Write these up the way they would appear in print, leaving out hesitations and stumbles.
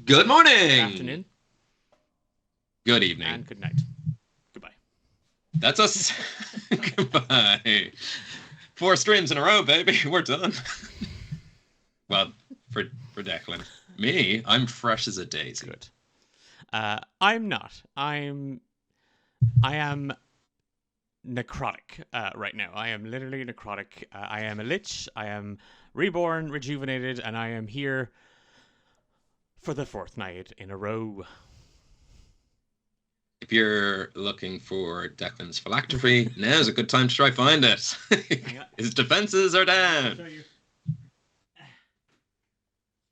Good morning. Good afternoon. Good evening. And good night. Goodbye. That's us. Goodbye. 4 streams in a row, baby. We're done. Well, for Declan. Me, I'm fresh as a daisy. Good. I'm not. I am necrotic right now. I am literally necrotic. I am a lich. I am reborn, rejuvenated, and I am here for the 4th night in a row. If you're looking for Declan's phylactery, now's a good time to try find it. His defenses are down.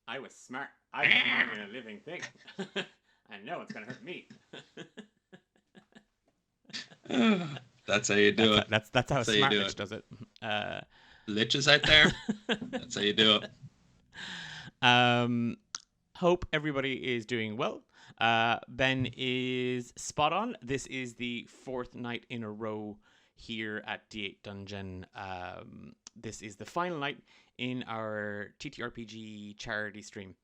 I was smart. I am a living thing. I know it's going to hurt me. That's how you do it. That's how a smart lich does it. Liches out there. That's how you do it. Hope everybody is doing well. Ben is spot on. This is the 4th night in a row here at D8 Dungeon. This is the final night in our TTRPG charity stream,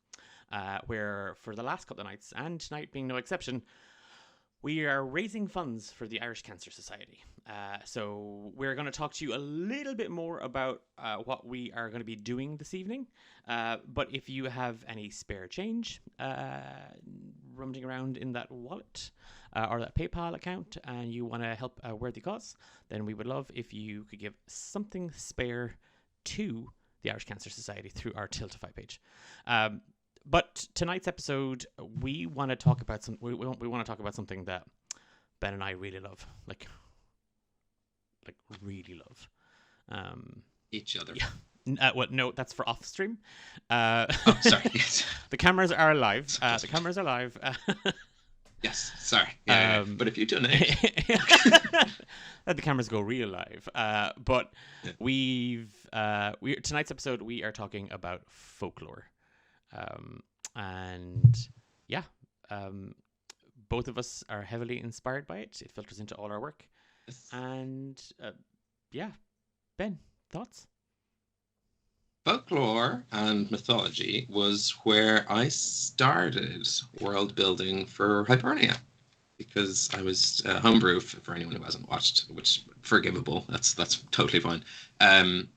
where for the last couple of nights, and tonight being no exception, we are raising funds for the Irish Cancer Society. So we're going to talk to you a little bit more about what we are going to be doing this evening. But if you have any spare change rummaging around in that wallet or that PayPal account and you want to help a worthy cause, then we would love if you could give something spare to the Irish Cancer Society through our Tiltify page. But tonight's episode, we want to talk about we want to talk about something that Ben and I really love, like really love. Each other. Yeah. Well, no, that's for off stream. Oh, sorry. The cameras are live. The cameras are live. Yes, sorry. Yeah, but if you donate, the cameras go real live. But yeah. Tonight's episode we are talking about folklore. Both of us are heavily inspired by it. It filters into all our work. Yes. And Ben, thoughts? Folklore and mythology was where I started world building for Hibernia, because I was Homebrew, for anyone who hasn't watched, which forgivable, that's totally fine,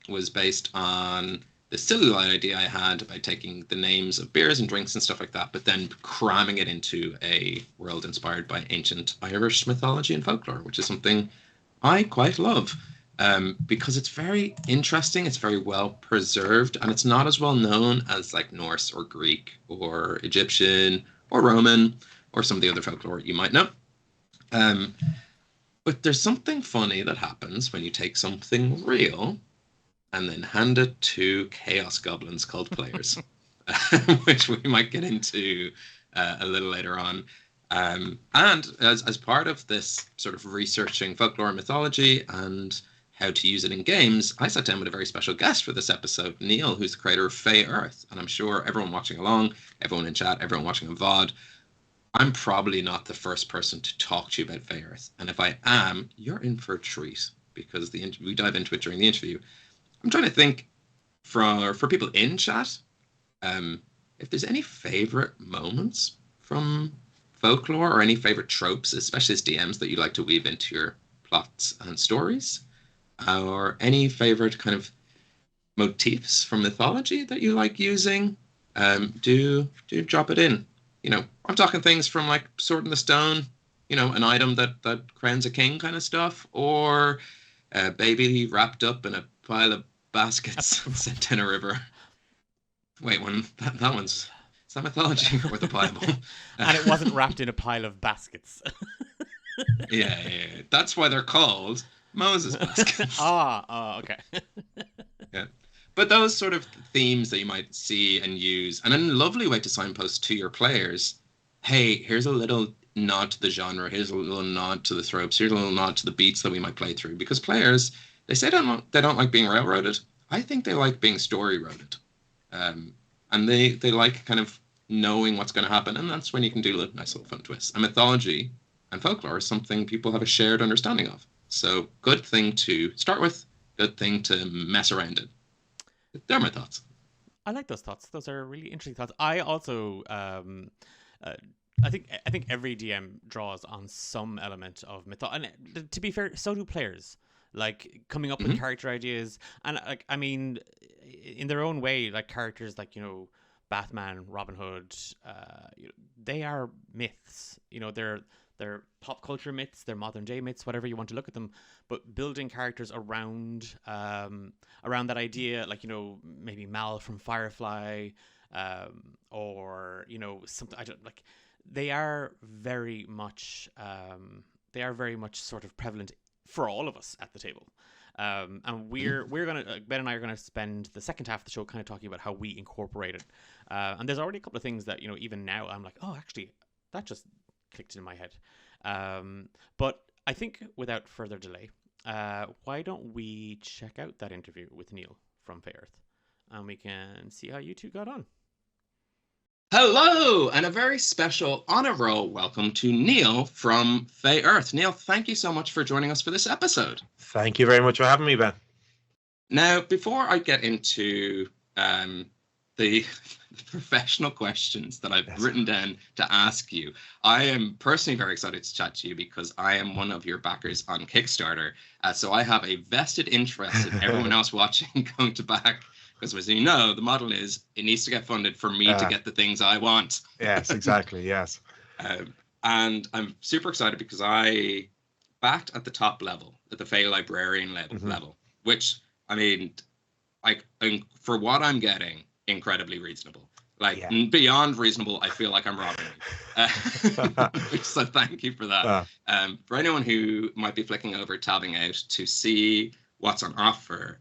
was based on the silly idea I had by taking the names of beers and drinks and stuff like that, but then cramming it into a world inspired by ancient Irish mythology and folklore, which is something I quite love, because it's very interesting, it's very well preserved, and it's not as well known as like Norse or Greek or Egyptian or Roman or some of the other folklore you might know. But there's something funny that happens when you take something real and then hand it to chaos goblins called players, which we might get into a little later on. And as part of this sort of researching folklore and mythology and how to use it in games, I sat down with a very special guest for this episode, Neil, who's the creator of Fey Earth. And I'm sure everyone watching along, everyone in chat, everyone watching on VOD, I'm probably not the first person to talk to you about Fey Earth. And if I am, you're in for a treat, because we dive into it during the interview. I'm trying to think for people in chat, if there's any favorite moments from folklore or any favorite tropes, especially as DMs, that you'd like to weave into your plots and stories, or any favorite kind of motifs from mythology that you like using, do drop it in. You know, I'm talking things from like Sword in the Stone, you know, an item that crowns a king kind of stuff, or a baby wrapped up in a pile of baskets sent in a river. Wait, that one's... Is that mythology or the Bible? And it wasn't wrapped in a pile of baskets. Yeah. That's why they're called Moses baskets. Okay. Yeah. But those sort of themes that you might see and use, and a lovely way to signpost to your players, hey, here's a little nod to the genre, here's a little nod to the tropes, here's a little nod to the beats that we might play through. Because players, they say they don't like being railroaded. I think they like being story-roaded. And they like kind of knowing what's going to happen, and that's when you can do nice little fun twists. And mythology and folklore is something people have a shared understanding of. So good thing to start with, good thing to mess around in. They're my thoughts. I like those thoughts. Those are really interesting thoughts. I also, I think every DM draws on some element of myth. And to be fair, so do players. Like coming up with character ideas, and like I mean, in their own way, like characters like Batman, Robin Hood, they are myths. They're pop culture myths, they're modern day myths, whatever you want to look at them. But building characters around that idea, like maybe Mal from Firefly, or something I don't like. They are very much sort of prevalent for all of us at the table. And we're gonna Ben and I are gonna spend the second half of the show kind of talking about how we incorporate it. And there's already a couple of things that even now I'm like, oh, actually, that just clicked in my head. But I think without further delay, why don't we check out that interview with Neil from Fey Earth, and we can see how you two got on. Hello, and a very special On A Roll welcome to Neil from Fey Earth. Neil, thank you so much for joining us for this episode. Thank you very much for having me, Ben. Now, before I get into the professional questions that I've written down to ask you, I am personally very excited to chat to you because I am one of your backers on Kickstarter. So I have a vested interest in everyone else watching going to back. Because as you know, the model is it needs to get funded for me to get the things I want. Yes, exactly. Yes. And I'm super excited because I backed at the top level, at the Fey Librarian level, which, I mean, for what I'm getting, incredibly reasonable. Beyond reasonable, I feel like I'm robbing you. So thank you for that. For anyone who might be flicking over, tabbing out to see what's on offer,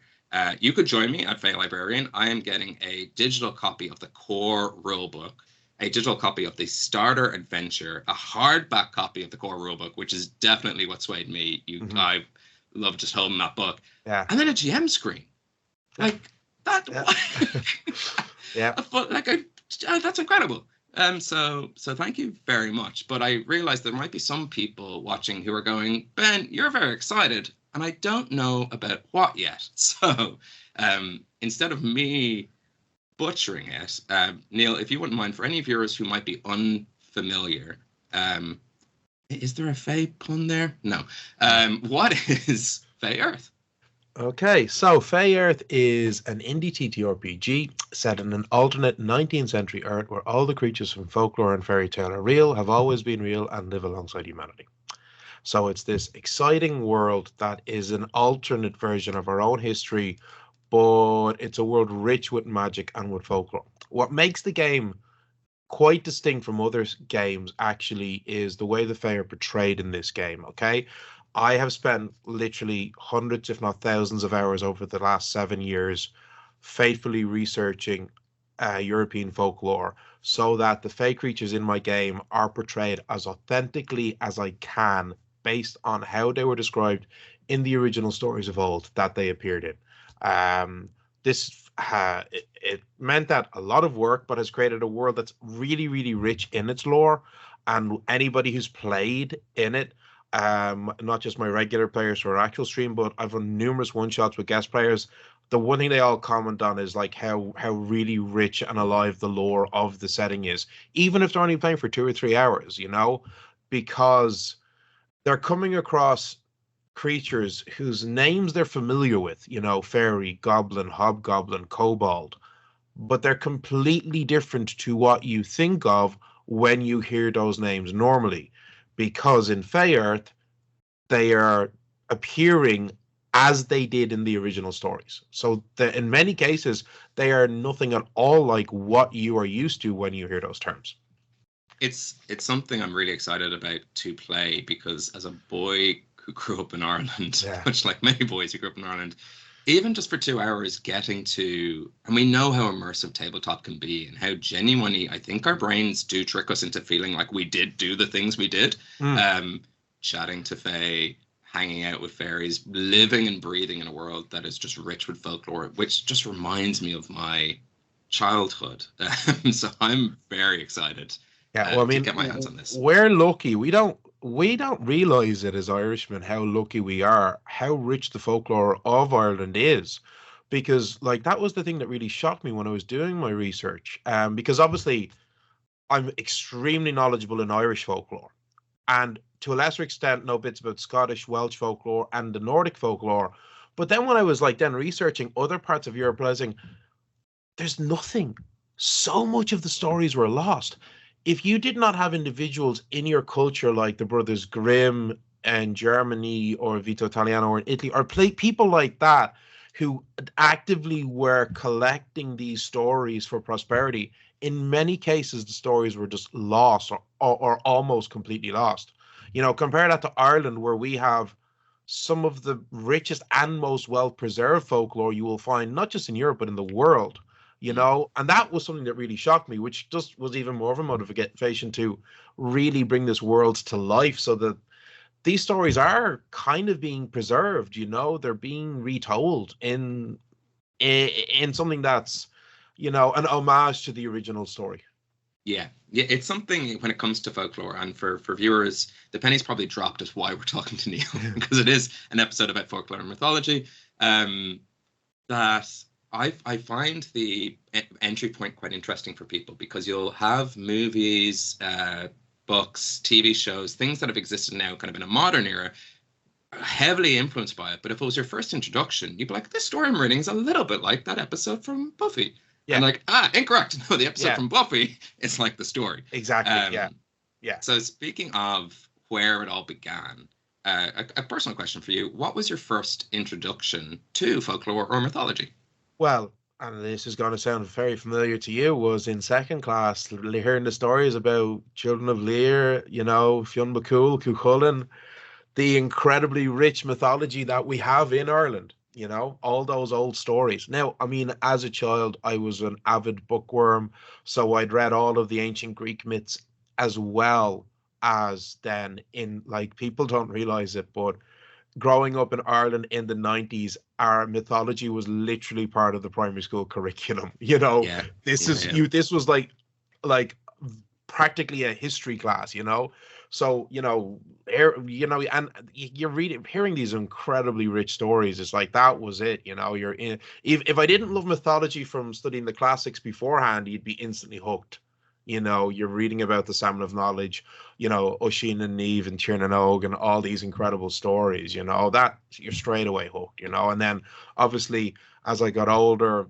you could join me at Fey Librarian. I am getting a digital copy of the core rulebook, a digital copy of the starter adventure, a hardback copy of the core rulebook, which is definitely what swayed me. I love just holding that book. Yeah. And then a GM screen. Like that. Yeah. That's incredible. So thank you very much. But I realized there might be some people watching who are going, Ben, you're very excited, and I don't know about what yet. So instead of me butchering it, Neil, if you wouldn't mind, for any viewers who might be unfamiliar, is there a Fey pun there? No. What is Fey Earth? Okay, so Fey Earth is an indie TTRPG set in an alternate 19th century Earth where all the creatures from folklore and fairy tale are real, have always been real, and live alongside humanity. So it's this exciting world that is an alternate version of our own history, but it's a world rich with magic and with folklore. What makes the game quite distinct from other games actually is the way the Fey are portrayed in this game, okay? I have spent literally hundreds, if not thousands of hours over the last 7 years faithfully researching European folklore so that the Fey creatures in my game are portrayed as authentically as I can based on how they were described in the original stories of old that they appeared in. It meant that a lot of work, but has created a world that's really, really rich in its lore. And anybody who's played in it, not just my regular players for our actual stream, but I've run numerous one-shots with guest players. The one thing they all comment on is like how really rich and alive the lore of the setting is, even if they're only playing for 2 or 3 hours, because they're coming across creatures whose names they're familiar with, fairy, goblin, hobgoblin, kobold, but they're completely different to what you think of when you hear those names normally. Because in Fey Earth, they are appearing as they did in the original stories. So in many cases, they are nothing at all like what you are used to when you hear those terms. It's something I'm really excited about to play because as a boy who grew up in Ireland, much like many boys who grew up in Ireland, even just for 2 hours getting to, and we know how immersive tabletop can be and how genuinely I think our brains do trick us into feeling like we did do the things we did. Chatting to Fae, hanging out with fairies, living and breathing in a world that is just rich with folklore, which just reminds me of my childhood. So I'm very excited to get my hands on this. We're lucky. We don't realize it as Irishmen how lucky we are, how rich the folklore of Ireland is. because like that was the thing that really shocked me when I was doing my research. Because obviously I'm extremely knowledgeable in Irish folklore, and to a lesser extent know bits about Scottish, Welsh folklore, and the Nordic folklore. But then when I was like then researching other parts of Europe, realizing there's nothing. So much of the stories were lost. If you did not have individuals in your culture like the Brothers Grimm in Germany or Vito Italiano or in Italy, or people like that who actively were collecting these stories for prosperity, in many cases the stories were just lost or almost completely lost. You know, compare that to Ireland, where we have some of the richest and most well preserved folklore you will find, not just in Europe, but in the world, you know. And that was something that really shocked me, which just was even more of a motivation to really bring this world to life, so that these stories are kind of being preserved, you know, they're being retold in something that's, you know, an homage to the original story. Yeah, it's something when it comes to folklore, and for viewers, the penny's probably dropped as why we're talking to Neil, because it is an episode about folklore mythology. That I find the entry point quite interesting for people, because you'll have movies, books, TV shows, things that have existed now kind of in a modern era, heavily influenced by it. But if it was your first introduction, you'd be like, this story I'm reading is a little bit like that episode from Buffy. Yeah. And like, incorrect. No, the episode from Buffy is like the story. Exactly. Yeah. So speaking of where it all began, a personal question for you. What was your first introduction to folklore or mythology? Well, and this is going to sound very familiar to you, was in second class, hearing the stories about Children of Lear, you know, Fionn McCool, Cuchulainn, the incredibly rich mythology that we have in Ireland. You know, all those old stories. Now, I mean, as a child, I was an avid bookworm, so I'd read all of the ancient Greek myths, as well as then in, like, people don't realize it, but growing up in Ireland in the 90s, our mythology was literally part of the primary school curriculum. You know, this was like practically a history class, you know. So, you know, and you're hearing these incredibly rich stories. It's like, that was it, you know. You're in. If I didn't love mythology from studying the classics beforehand, you'd be instantly hooked. You know, you're reading about the Salmon of Knowledge, you know, Oisin and Neve and Tiernan Og and all these incredible stories, you know, that you're straight away hooked, you know. And then obviously as I got older,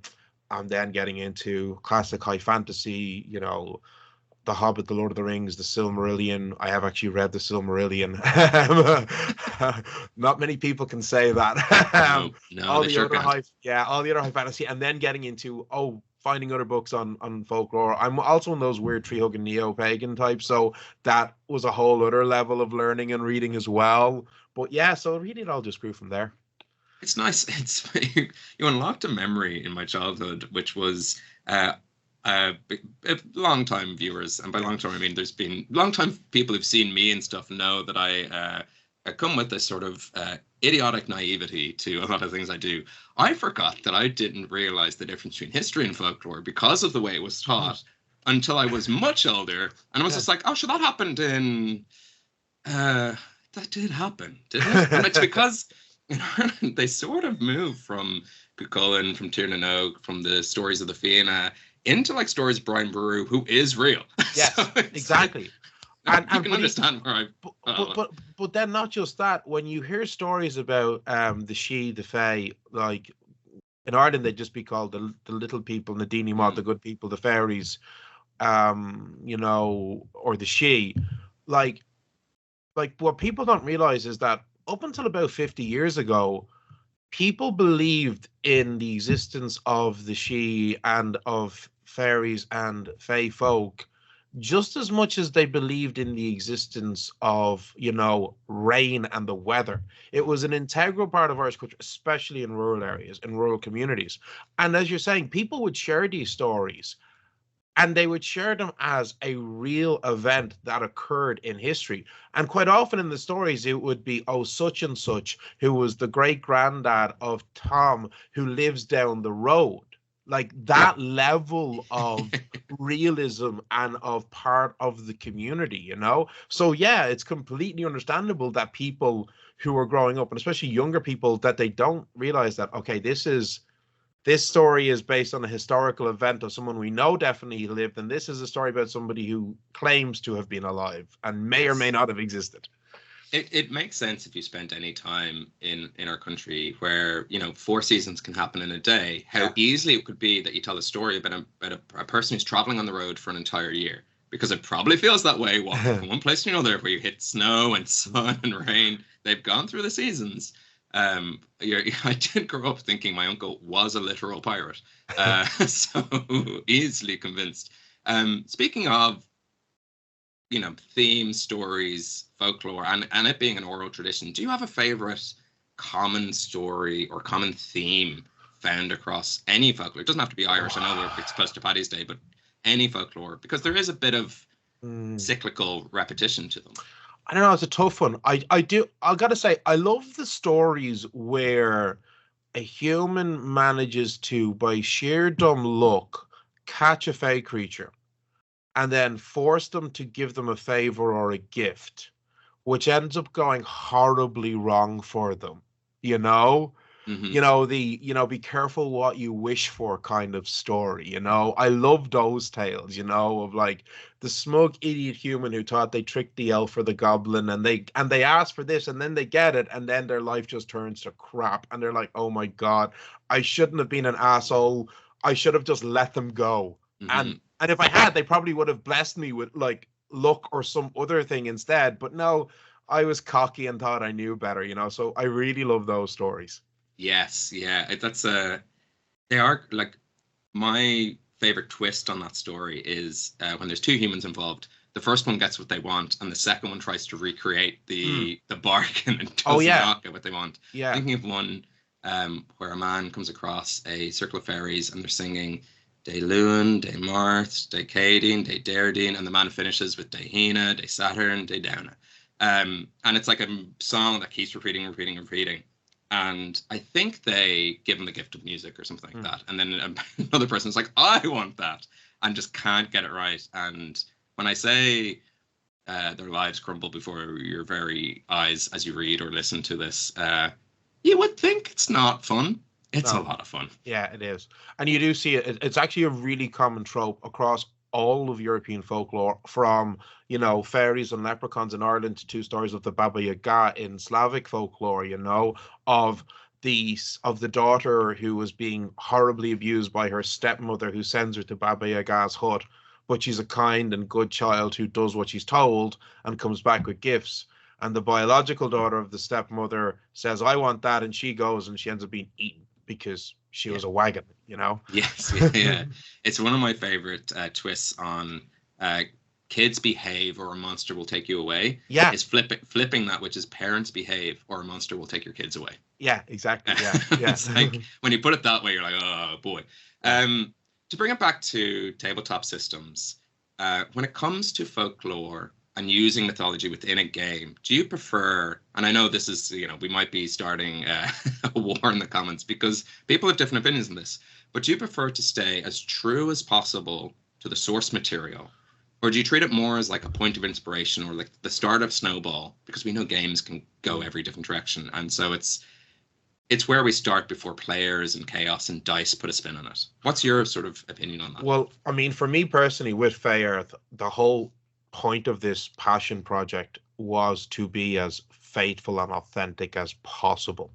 I'm then getting into classic high fantasy, you know, The Hobbit, The Lord of the Rings, The Silmarillion. I have actually read The Silmarillion. Not many people can say that. No, all the other high fantasy, and then getting into finding other books on folklore. I'm also in those weird tree-hugging neo-pagan types, so that was a whole other level of learning and reading as well. But yeah, so really it all just grew from there. It's nice. It's you unlocked a memory in my childhood, which was long time viewers, and by long time I mean there's been long time people who've seen me and stuff know that I come with this sort of idiotic naivety to a lot of things I do. I forgot that I didn't realize the difference between history and folklore because of the way it was taught until I was much older, and I was just like, oh, sure, that happened in that did happen, didn't it? And it's because in Ireland they sort of moved from Cuchulainn, from Tiernan Og, from the stories of the Fianna into like stories of Brian Boru, who is real. Yes, so exactly. Like, and you can understand where but then not just that. When you hear stories about the She, the Fey, like in Ireland they'd just be called the little people, the Dini Mod, the good people, the fairies, you know, or the She. Like what people don't realize is that up until about 50 years ago, people believed in the existence of the She and of fairies and Fey folk just as much as they believed in the existence of, you know, rain and the weather. It was an integral part of Irish culture, especially in rural areas, in rural communities. And as you're saying, people would share these stories, and they would share them as a real event that occurred in history. And quite often in the stories, it would be, oh, such and such, who was the great granddad of Tom, who lives down the road. Like that level of realism and of part of the community, you know? So yeah, it's completely understandable that people who are growing up, and especially younger people, that they don't realize that, okay, this is this story is based on a historical event of someone we know definitely lived, and this is a story about somebody who claims to have been alive and may or may not have existed. It makes sense if you spent any time in our country where, 4 seasons can happen in a day, how easily it could be that you tell a story about a person who's traveling on the road for an entire year. Because it probably feels that way walking from one place to another, where you hit snow and sun and rain. They've gone through the seasons. I did grow up thinking my uncle was a literal pirate. So easily convinced. Speaking of theme stories, folklore, and it being an oral tradition, do you have a favorite common story or common theme found across any folklore? It doesn't have to be Irish. I know it's close to Paddy's Day, but any folklore, because there is a bit of cyclical repetition to them. I don't know, it's a tough one. I gotta say, I love the stories where a human manages to, by sheer dumb luck, catch a fey creature and then force them to give them a favor or a gift, which ends up going horribly wrong for them. Mm-hmm. Be careful what you wish for kind of story. I love those tales, of like the smug idiot human who thought they tricked the elf or the goblin, and they asked for this, and then they get it, and then their life just turns to crap, and they're like, oh my God, I shouldn't have been an asshole. I should have just let them go. Mm-hmm. And if I had, they probably would have blessed me with like luck or some other thing instead. But no, I was cocky and thought I knew better, So I really love those stories. Yes, yeah. They are like, my favorite twist on that story is when there's 2 humans involved. The first one gets what they want, and the second one tries to recreate the bargain and does not get what they want. Yeah. Thinking of one where a man comes across a circle of fairies and they're singing De Luan, De Mart, De Cadine, De Deirdine, and the man finishes with De Hina, De Saturn, De Downa. And it's like a song that keeps repeating. And I think they give him the gift of music or something like that. And then another person's like, I want that, and just can't get it right. And when I say their lives crumble before your very eyes as you read or listen to this, you would think it's not fun. It's a lot of fun. Yeah, it is. And you do see it. It's actually a really common trope across all of European folklore, from, fairies and leprechauns in Ireland to 2 stories of the Baba Yaga in Slavic folklore, of the daughter who was being horribly abused by her stepmother, who sends her to Baba Yaga's hut, but she's a kind and good child who does what she's told and comes back with gifts. And the biological daughter of the stepmother says, I want that, and she goes and she ends up being eaten because she was a wagon, Yes, yeah. It's one of my favorite twists on kids behave or a monster will take you away. Yeah. Is flipping that, which is parents behave or a monster will take your kids away. Yeah, exactly. Yeah. It's like, when you put it that way, you're like, oh boy. To bring it back to tabletop systems, when it comes to folklore and using mythology within a game, do you prefer, and I know this is, we might be starting a war in the comments because people have different opinions on this, but do you prefer to stay as true as possible to the source material? Or do you treat it more as like a point of inspiration or like the start of Snowball? Because we know games can go every different direction. And so it's where we start before players and chaos and dice put a spin on it. What's your sort of opinion on that? Well, I mean, for me personally, with Fey Earth, the whole point of this passion project was to be as faithful and authentic as possible.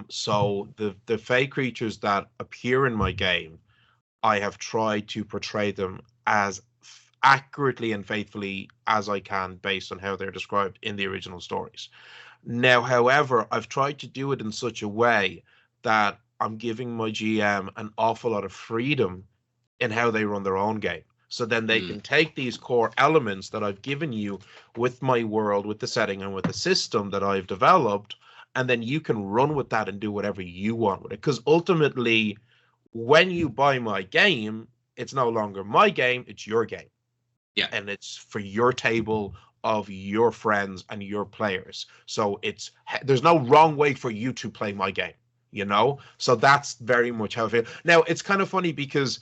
So the fey creatures that appear in my game, I have tried to portray them as accurately and faithfully as I can based on how they're described in the original stories. Now, however, I've tried to do it in such a way that I'm giving my GM an awful lot of freedom in how they run their own game. So then they can take these core elements that I've given you with my world, with the setting, and with the system that I've developed, and then you can run with that and do whatever you want with it. Because ultimately, when you buy my game, it's no longer my game, it's your game. Yeah. And it's for your table of your friends and your players. So there's no wrong way for you to play my game, So that's very much how I feel. Now, it's kind of funny because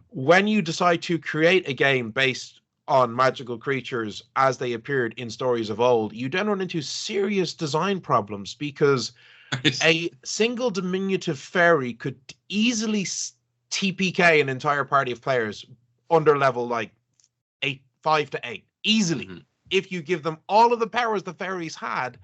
when you decide to create a game based on magical creatures as they appeared in stories of old, you then run into serious design problems because Right. A single diminutive fairy could easily TPK an entire party of players under level like 5 to 8 easily. Mm-hmm. If you give them all of the powers the fairies had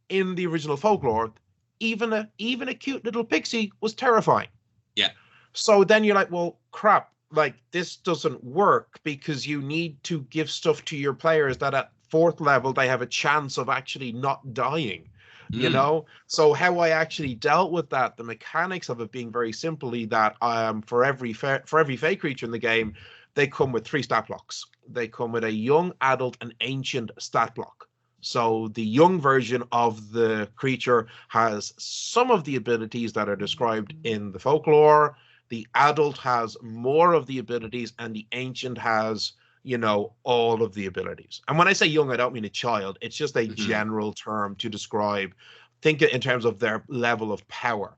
in the original folklore, even a cute little pixie was terrifying. Yeah. So then you're like, well, crap, like this doesn't work, because you need to give stuff to your players that at 4th level they have a chance of actually not dying. You know, so how I actually dealt with that, the mechanics of it being very simply that for every Fey creature in the game, they come with 3 stat blocks. They come with a young, adult, and ancient stat block. So the young version of the creature has some of the abilities that are described in the folklore. The adult has more of the abilities, and the ancient has, you know, all of the abilities. And when I say young, I don't mean a child. It's just a general term to describe. Think it in terms of their level of power.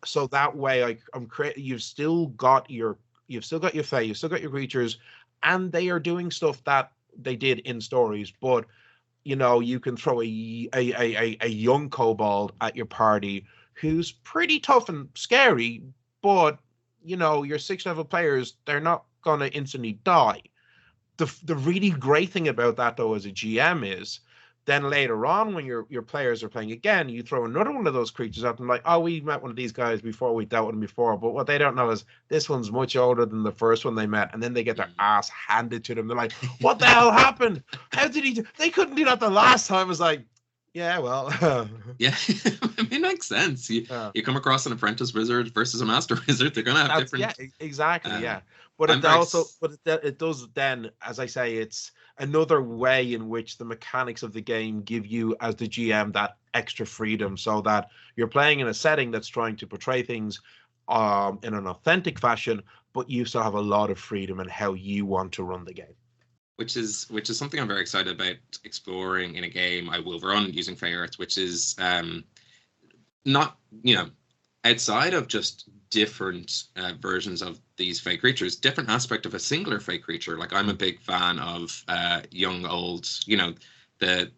So that way, you've still got your Fey, you've still got your creatures, and they are doing stuff that they did in stories. But you know, you can throw a young kobold at your party who's pretty tough and scary, but you know, your 6th level players, they're not gonna instantly die. The really great thing about that, though, as a GM is then later on when your players are playing again, you throw another one of those creatures at them, like, oh, we met one of these guys before, we dealt with them before, but what they don't know is this one's much older than the first one they met, and then they get their ass handed to them. They're like, what the hell happened? How did he do? They couldn't do that the last time. It's like, yeah, well. Yeah, it makes sense. You come across an apprentice wizard versus a master wizard, they're going to have different... Yeah, exactly, yeah. But it does then, as I say, it's another way in which the mechanics of the game give you, as the GM, that extra freedom, so that you're playing in a setting that's trying to portray things in an authentic fashion, but you still have a lot of freedom in how you want to run the game. Which is something I'm very excited about exploring in a game I will run using Fey Earth, which is not, you know, outside of just different versions of these Fey creatures, different aspect of a singular Fey creature. Like, I'm a big fan of young, old, you know, the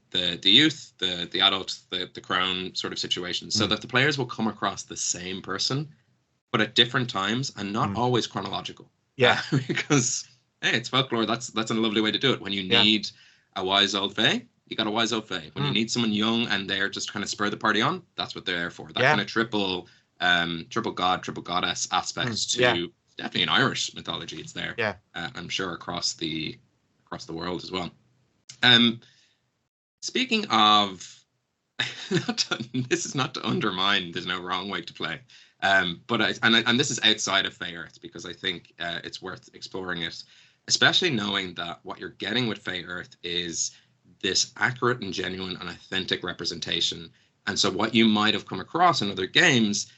youth, the adult, the crone sort of situation, so that the players will come across the same person, but at different times and not always chronological. Yeah, because hey, it's folklore. That's a lovely way to do it. When you need a wise old Fey, you got a wise old Fey. When you need someone young and they're just kind of spur the party on, that's what they're there for. That kind of triple god, triple goddess aspects to definitely in Irish mythology. It's there. Yeah, I'm sure across the world as well. Speaking of, this is not to undermine. There's no wrong way to play. But this is outside of Fey Earth, because I think it's worth exploring it, especially knowing that what you're getting with Fey Earth is this accurate and genuine and authentic representation. And so what you might have come across in other games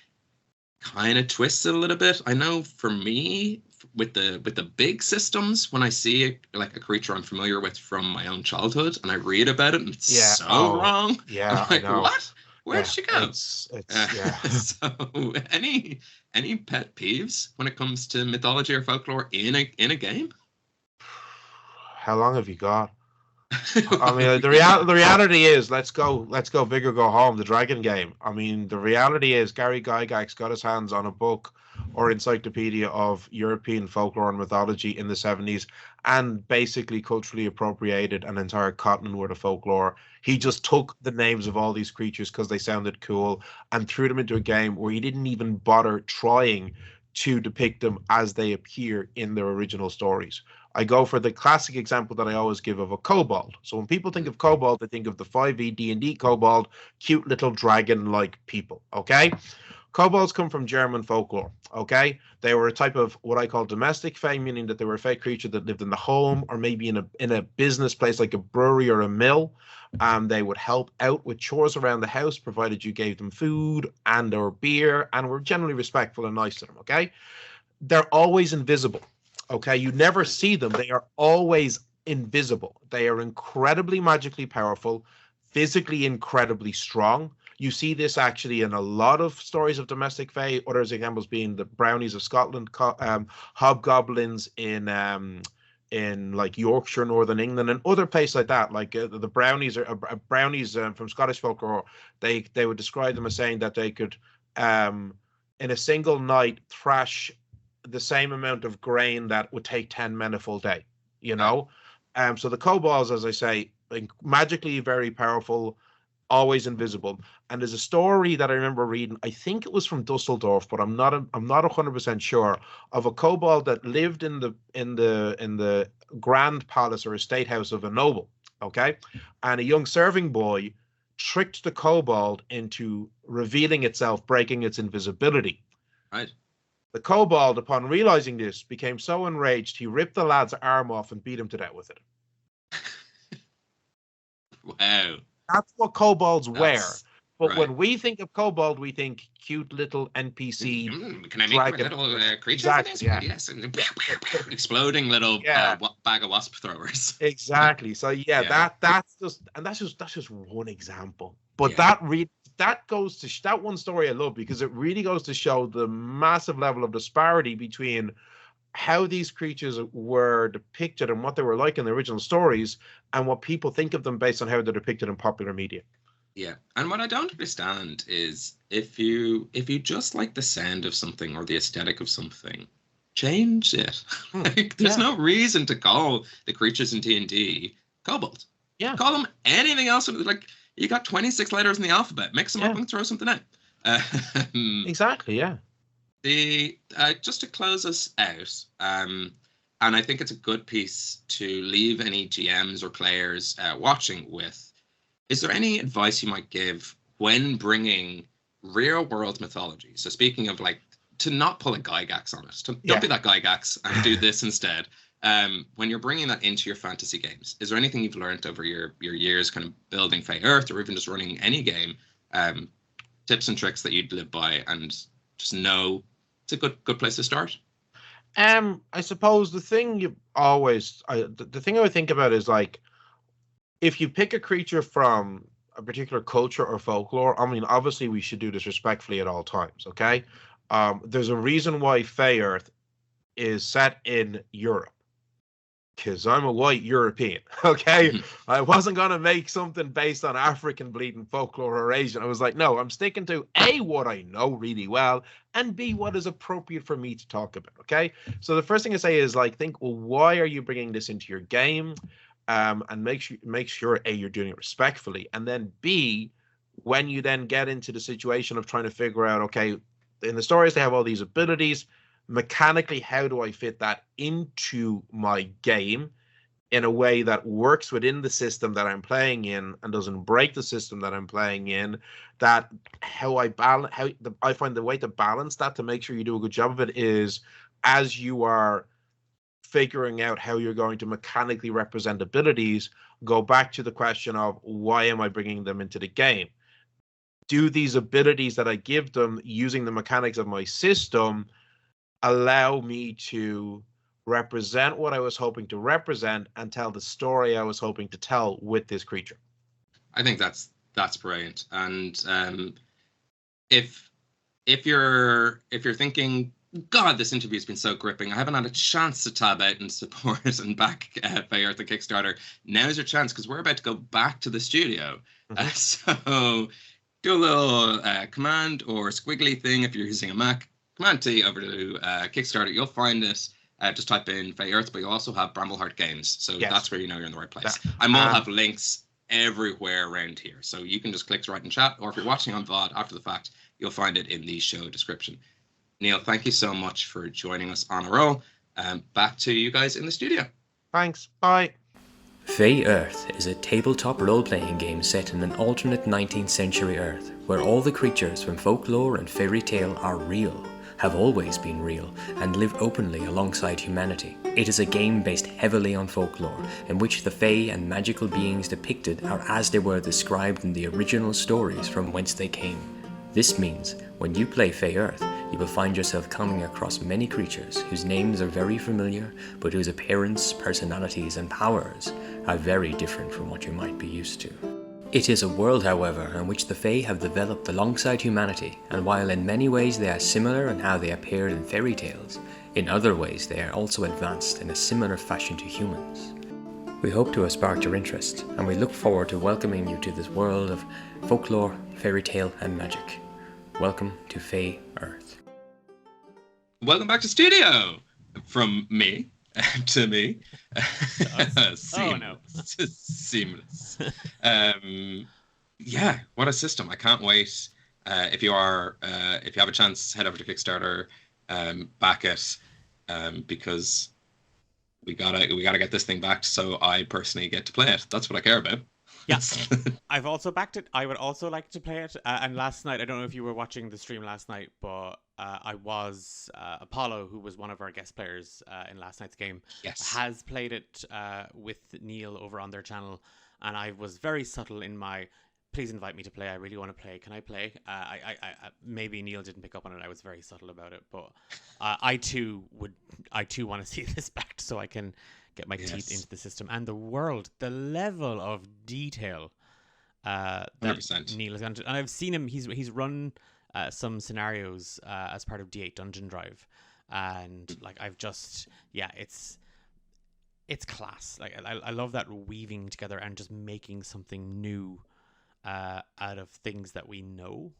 kind of twists it a little bit. I know for me, with the big systems, when I see a creature I'm familiar with from my own childhood and I read about it and it's so wrong. Yeah, I'm like, I know. What? Where'd she go? It's So any pet peeves when it comes to mythology or folklore in a game? How long have you got? I mean, the reality is, let's go big or go home. The Dragon game. I mean, the reality is, Gary Gygax got his hands on a book or encyclopedia of European folklore and mythology in the 70s, and basically culturally appropriated an entire continent worth of folklore. He just took the names of all these creatures because they sounded cool and threw them into a game where he didn't even bother trying to depict them as they appear in their original stories. I go for the classic example that I always give of a kobold. So when people think of kobold, they think of the 5e D&D kobold, cute little dragon-like people, okay? Kobolds come from German folklore, okay? They were a type of what I call domestic Fey, meaning that they were a Fey creature that lived in the home or maybe in a business place like a brewery or a mill. They would help out with chores around the house, provided you gave them food and or beer, and were generally respectful and nice to them, okay? They're always invisible, okay? You never see them. They are always invisible. They are incredibly magically powerful, physically incredibly strong. You see this actually in a lot of stories of domestic Fey, other examples being the brownies of Scotland, hobgoblins in in like Yorkshire, Northern England, and other places like that. Like the brownies from Scottish folklore. They would describe them as saying that they could, in a single night, thrash the same amount of grain that would take 10 men a full day. You know, so the kobolds, as I say, like, magically very powerful, always invisible. And there's a story that I remember reading. I think it was from Dusseldorf, but I'm not 100% sure, of a kobold that lived in the grand palace or estate house of a noble. Okay, and a young serving boy tricked the kobold into revealing itself, breaking its invisibility. Right. The kobold, upon realizing this, became so enraged he ripped the lad's arm off and beat him to death with it. Wow. That's what kobolds wear. But right. when we think of kobold, we think cute little NPC. Can I make a little creature? Exactly, yeah. Yes. Exploding little bag of wasp throwers. Exactly. So that's just one example. But that one story I love, because it really goes to show the massive level of disparity between how these creatures were depicted and what they were like in the original stories, and what people think of them based on how they're depicted in popular media. Yeah, and what I don't understand is if you just like the sound of something or the aesthetic of something, change it. Like, there's no reason to call the creatures in D&D kobold. Yeah, call them anything else. Like, you got 26 letters in the alphabet. Mix them up and throw something out. Exactly. Yeah. Just to close us out, and I think it's a good piece to leave any GMs or players watching with. Is there any advice you might give when bringing real world mythology? So speaking of, like, to not pull a Gygax on it, don't be that Gygax and do this instead. When you're bringing that into your fantasy games, is there anything you've learned over your years kind of building Fey Earth, or even just running any game, tips and tricks that you'd live by and just know it's a good place to start? I suppose the thing the thing I would think about is, like, if you pick a creature from a particular culture or folklore, I mean, obviously we should do this respectfully at all times, okay? There's a reason why Fey Earth is set in Europe, because I'm a white European, okay? I wasn't going to make something based on African bleeding folklore or Asian. I was like, no, I'm sticking to A, what I know really well, and B, what is appropriate for me to talk about, okay? So the first thing I say is, like, think, well, why are you bringing this into your game? And make sure A, you're doing it respectfully, and then B, when you then get into the situation of trying to figure out, okay, in the stories they have all these abilities, mechanically, how do I fit that into my game in a way that works within the system that I'm playing in and doesn't break the system that I'm playing in? That I find the way to balance that, to make sure you do a good job of it, is as you are figuring out how you're going to mechanically represent abilities, go back to the question of, why am I bringing them into the game? Do these abilities that I give them using the mechanics of my system allow me to represent what I was hoping to represent and tell the story I was hoping to tell with this creature? I think that's brilliant. And if you're thinking, God, this interview has been so gripping, I haven't had a chance to tab out and support and back Fey Earth, the Kickstarter, now's your chance, because we're about to go back to the studio. So do a little command or squiggly thing if you're using a Mac. Command T over to Kickstarter. You'll find this. Just type in Fey Earth, but you'll also have Brambleheart Games. So that's where you know you're in the right place. I will have links everywhere around here. So you can just click right in chat, or if you're watching on VOD after the fact, you'll find it in the show description. Neil, thank you so much for joining us on a roll. Back to you guys in the studio. Thanks. Bye. Fey Earth is a tabletop role-playing game set in an alternate 19th century Earth, where all the creatures from folklore and fairy tale are real, have always been real, and live openly alongside humanity. It is a game based heavily on folklore, in which the Fey and magical beings depicted are as they were described in the original stories from whence they came. This means, when you play Fey Earth, you will find yourself coming across many creatures whose names are very familiar, but whose appearance, personalities, and powers are very different from what you might be used to. It is a world, however, in which the Fey have developed alongside humanity, and while in many ways they are similar in how they appeared in fairy tales, In other ways, they are also advanced in a similar fashion to humans. We hope to have sparked your interest, and we look forward to welcoming you to this world of folklore, fairy tale, and magic. Welcome to Fey Earth. Welcome back to studio from me to me. Seamless. Oh no, seamless. Yeah, what a system! I can't wait. If you have a chance, head over to Kickstarter, back it, because we gotta get this thing backed. So I personally get to play it. That's what I care about. Yes, I've also backed it. I would also like to play it. And last night, I don't know if you were watching the stream last night, but Apollo, who was one of our guest players in last night's game, has played it with Neil over on their channel. And I was very subtle in my, please invite me to play. I really want to play. Can I play? I maybe Neil didn't pick up on it. I was very subtle about it, but I too want to see this backed so I can get my teeth into the system and the world, the level of detail that 100%. Neil has gone to. And I've seen him. He's run some scenarios as part of D8 Dungeon Drive, and like I've just it's class. Like I love that weaving together and just making something new out of things that we know.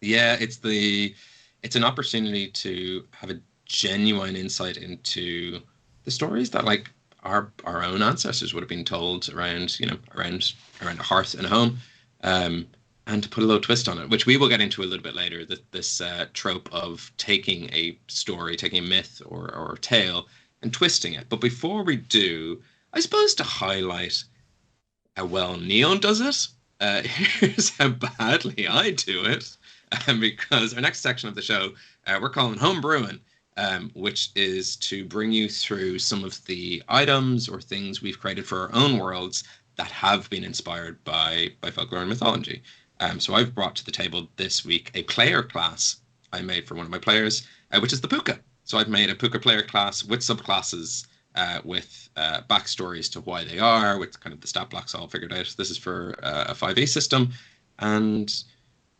Yeah, it's an opportunity to have a genuine insight into the stories that like our own ancestors would have been told around a hearth and a home, and to put a little twist on it, which we will get into a little bit later. This trope of taking a story, taking a myth or tale, and twisting it. But before we do, I suppose to highlight how well Neon does it, here's how badly I do it, because our next section of the show we're calling Homebrewing, which is to bring you through some of the items or things we've created for our own worlds that have been inspired by folklore and mythology. So I've brought to the table this week a player class I made for one of my players, which is the Puka. So I've made a Puka player class with subclasses, with backstories to why they are, with kind of the stat blocks all figured out. This is for a 5e system. And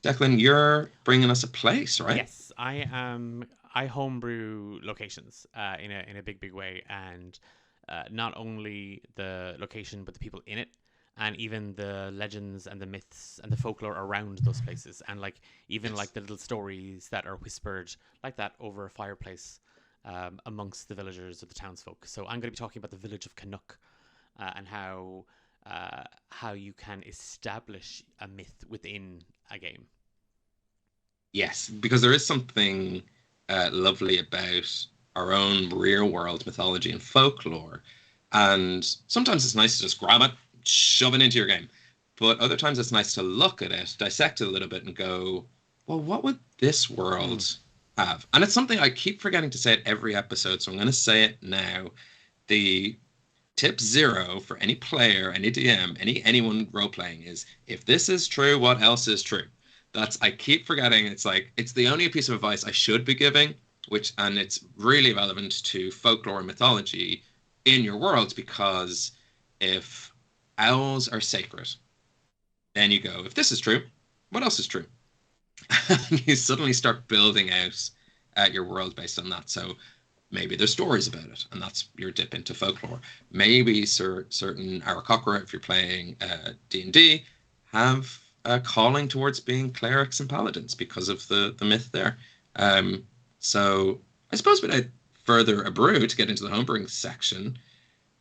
Declan, you're bringing us a place, right? Yes, I am. I homebrew locations in a big way, and not only the location but the people in it, and even the legends and the myths and the folklore around those places, and like even like the little stories that are whispered like that over a fireplace amongst the villagers or the townsfolk. So I'm going to be talking about the village of Canuck and how you can establish a myth within a game. Yes, because there is something lovely about our own real world mythology and folklore, and sometimes it's nice to just grab it, shove it into your game, but other times it's nice to look at it, dissect it a little bit, and go, well, what would this world have? And it's something I keep forgetting to say at every episode, so I'm going to say it now. The tip 0 for any player, any DM, anyone role playing is, if this is true, what else is true? I keep forgetting. It's like, it's the only piece of advice I should be giving, and it's really relevant to folklore and mythology in your worlds, because if owls are sacred, then you go, if this is true, what else is true? And you suddenly start building out your world based on that. So maybe there's stories about it, and that's your dip into folklore. Maybe certain Aarakocra, if you're playing D&D, have a calling towards being clerics and paladins because of the myth there. So I suppose without further ado, to get into the homebrewing section,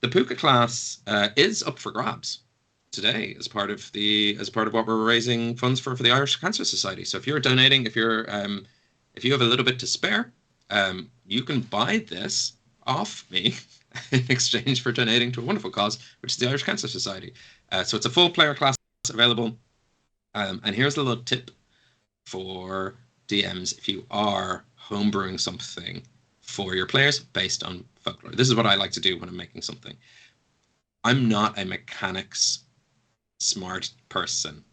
the Puka class is up for grabs today as part of what we're raising funds for the Irish Cancer Society. So if you're donating, if you have a little bit to spare, you can buy this off me in exchange for donating to a wonderful cause, which is the Irish Cancer Society. So it's a full player class available. And here's a little tip for DMs if you are homebrewing something for your players based on folklore. This is what I like to do when I'm making something. I'm not a mechanics smart person.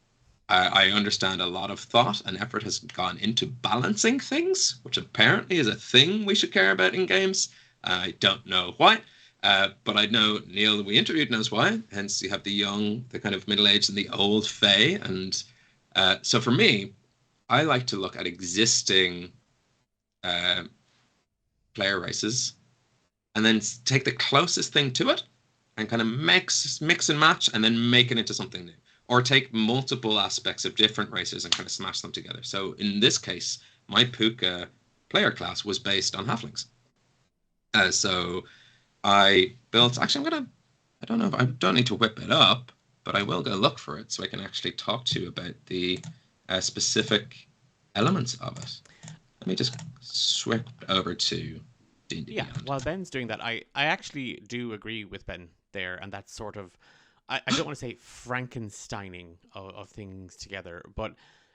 I understand a lot of thought and effort has gone into balancing things, which apparently is a thing we should care about in games. I don't know why, but I know Neil, we interviewed, knows why. Hence, you have the young, the kind of middle-aged, and the old Fey. And so for me, I like to look at existing player races, and then take the closest thing to it and kind of mix and match and then make it into something new. Or take multiple aspects of different races and kind of smash them together. So in this case, my Puka player class was based on halflings. So I built, actually I don't know, I don't need to whip it up, but I will go look for it so I can actually talk to you about the specific elements of it. Let me just switch over to D&D. Yeah, while Ben's doing that, I actually do agree with Ben there, and that's sort of, I don't want to say Frankensteining of things together, but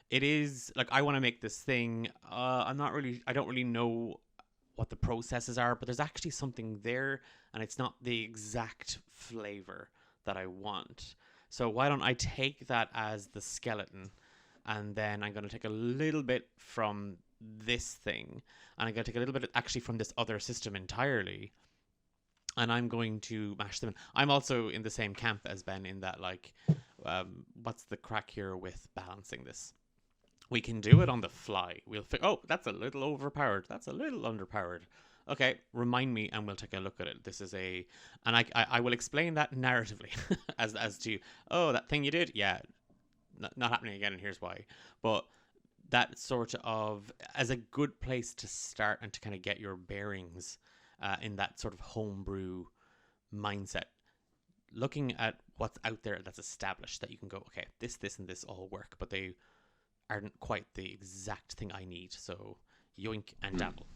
it is, like, I want to make this thing, I don't really know what the processes are, but there's actually something there, and it's not the exact flavor that I want. So why don't I take that as the skeleton, and then I'm going to take a little bit from this thing, and I'm going to take a little bit actually from this other system entirely, and I'm going to mash them in. I'm also in the same camp as Ben in that, like, what's the crack here with balancing this? We can do it on the fly. We'll oh, that's a little overpowered. That's a little underpowered. Okay, remind me, and we'll take a look at it. This is and I will explain that narratively as to, oh, that thing you did, yeah, not happening again, and here's why. But that sort of as a good place to start and to kind of get your bearings in that sort of homebrew mindset, looking at what's out there that's established, that you can go, okay, this and this all work, but they aren't quite the exact thing I need, so yoink and dabble.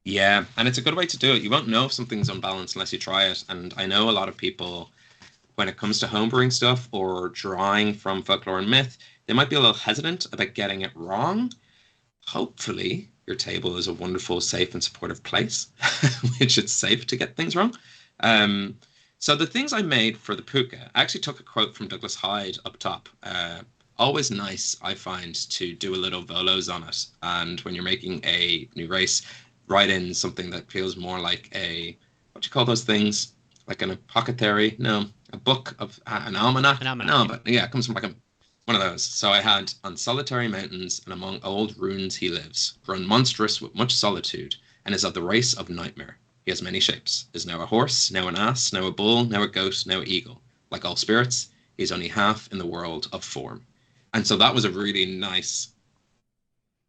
Yeah, and it's a good way to do it. You won't know if something's unbalanced unless you try it, and I know a lot of people, when it comes to homebrewing stuff or drawing from folklore and myth, they might be a little hesitant about getting it wrong. Hopefully, your table is a wonderful, safe, and supportive place, which it's safe to get things wrong. So the things I made for the Puka, I actually took a quote from Douglas Hyde up top. Always nice, I find, to do a little volos on it. And when you're making a new race, write in something that feels more like what do you call those things? Like an apothecary? No, a book of an almanac? No, but yeah, it comes from like one of those. So I had, on solitary mountains and among old ruins he lives, grown monstrous with much solitude, and is of the race of nightmare. He has many shapes, is now a horse, now an ass, now a bull, now a goat, now an eagle. Like all spirits, he is only half in the world of form. And so that was a really nice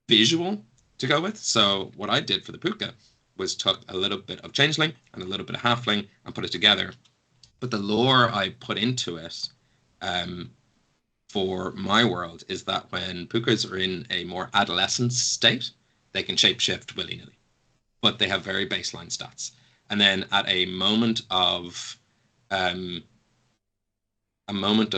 visual to go with. So what I did for the Puka was took a little bit of changeling and a little bit of halfling and put it together. But the lore I put into it for my world is that when Pukas are in a more adolescent state, they can shapeshift willy-nilly, but they have very baseline stats. And then at a moment of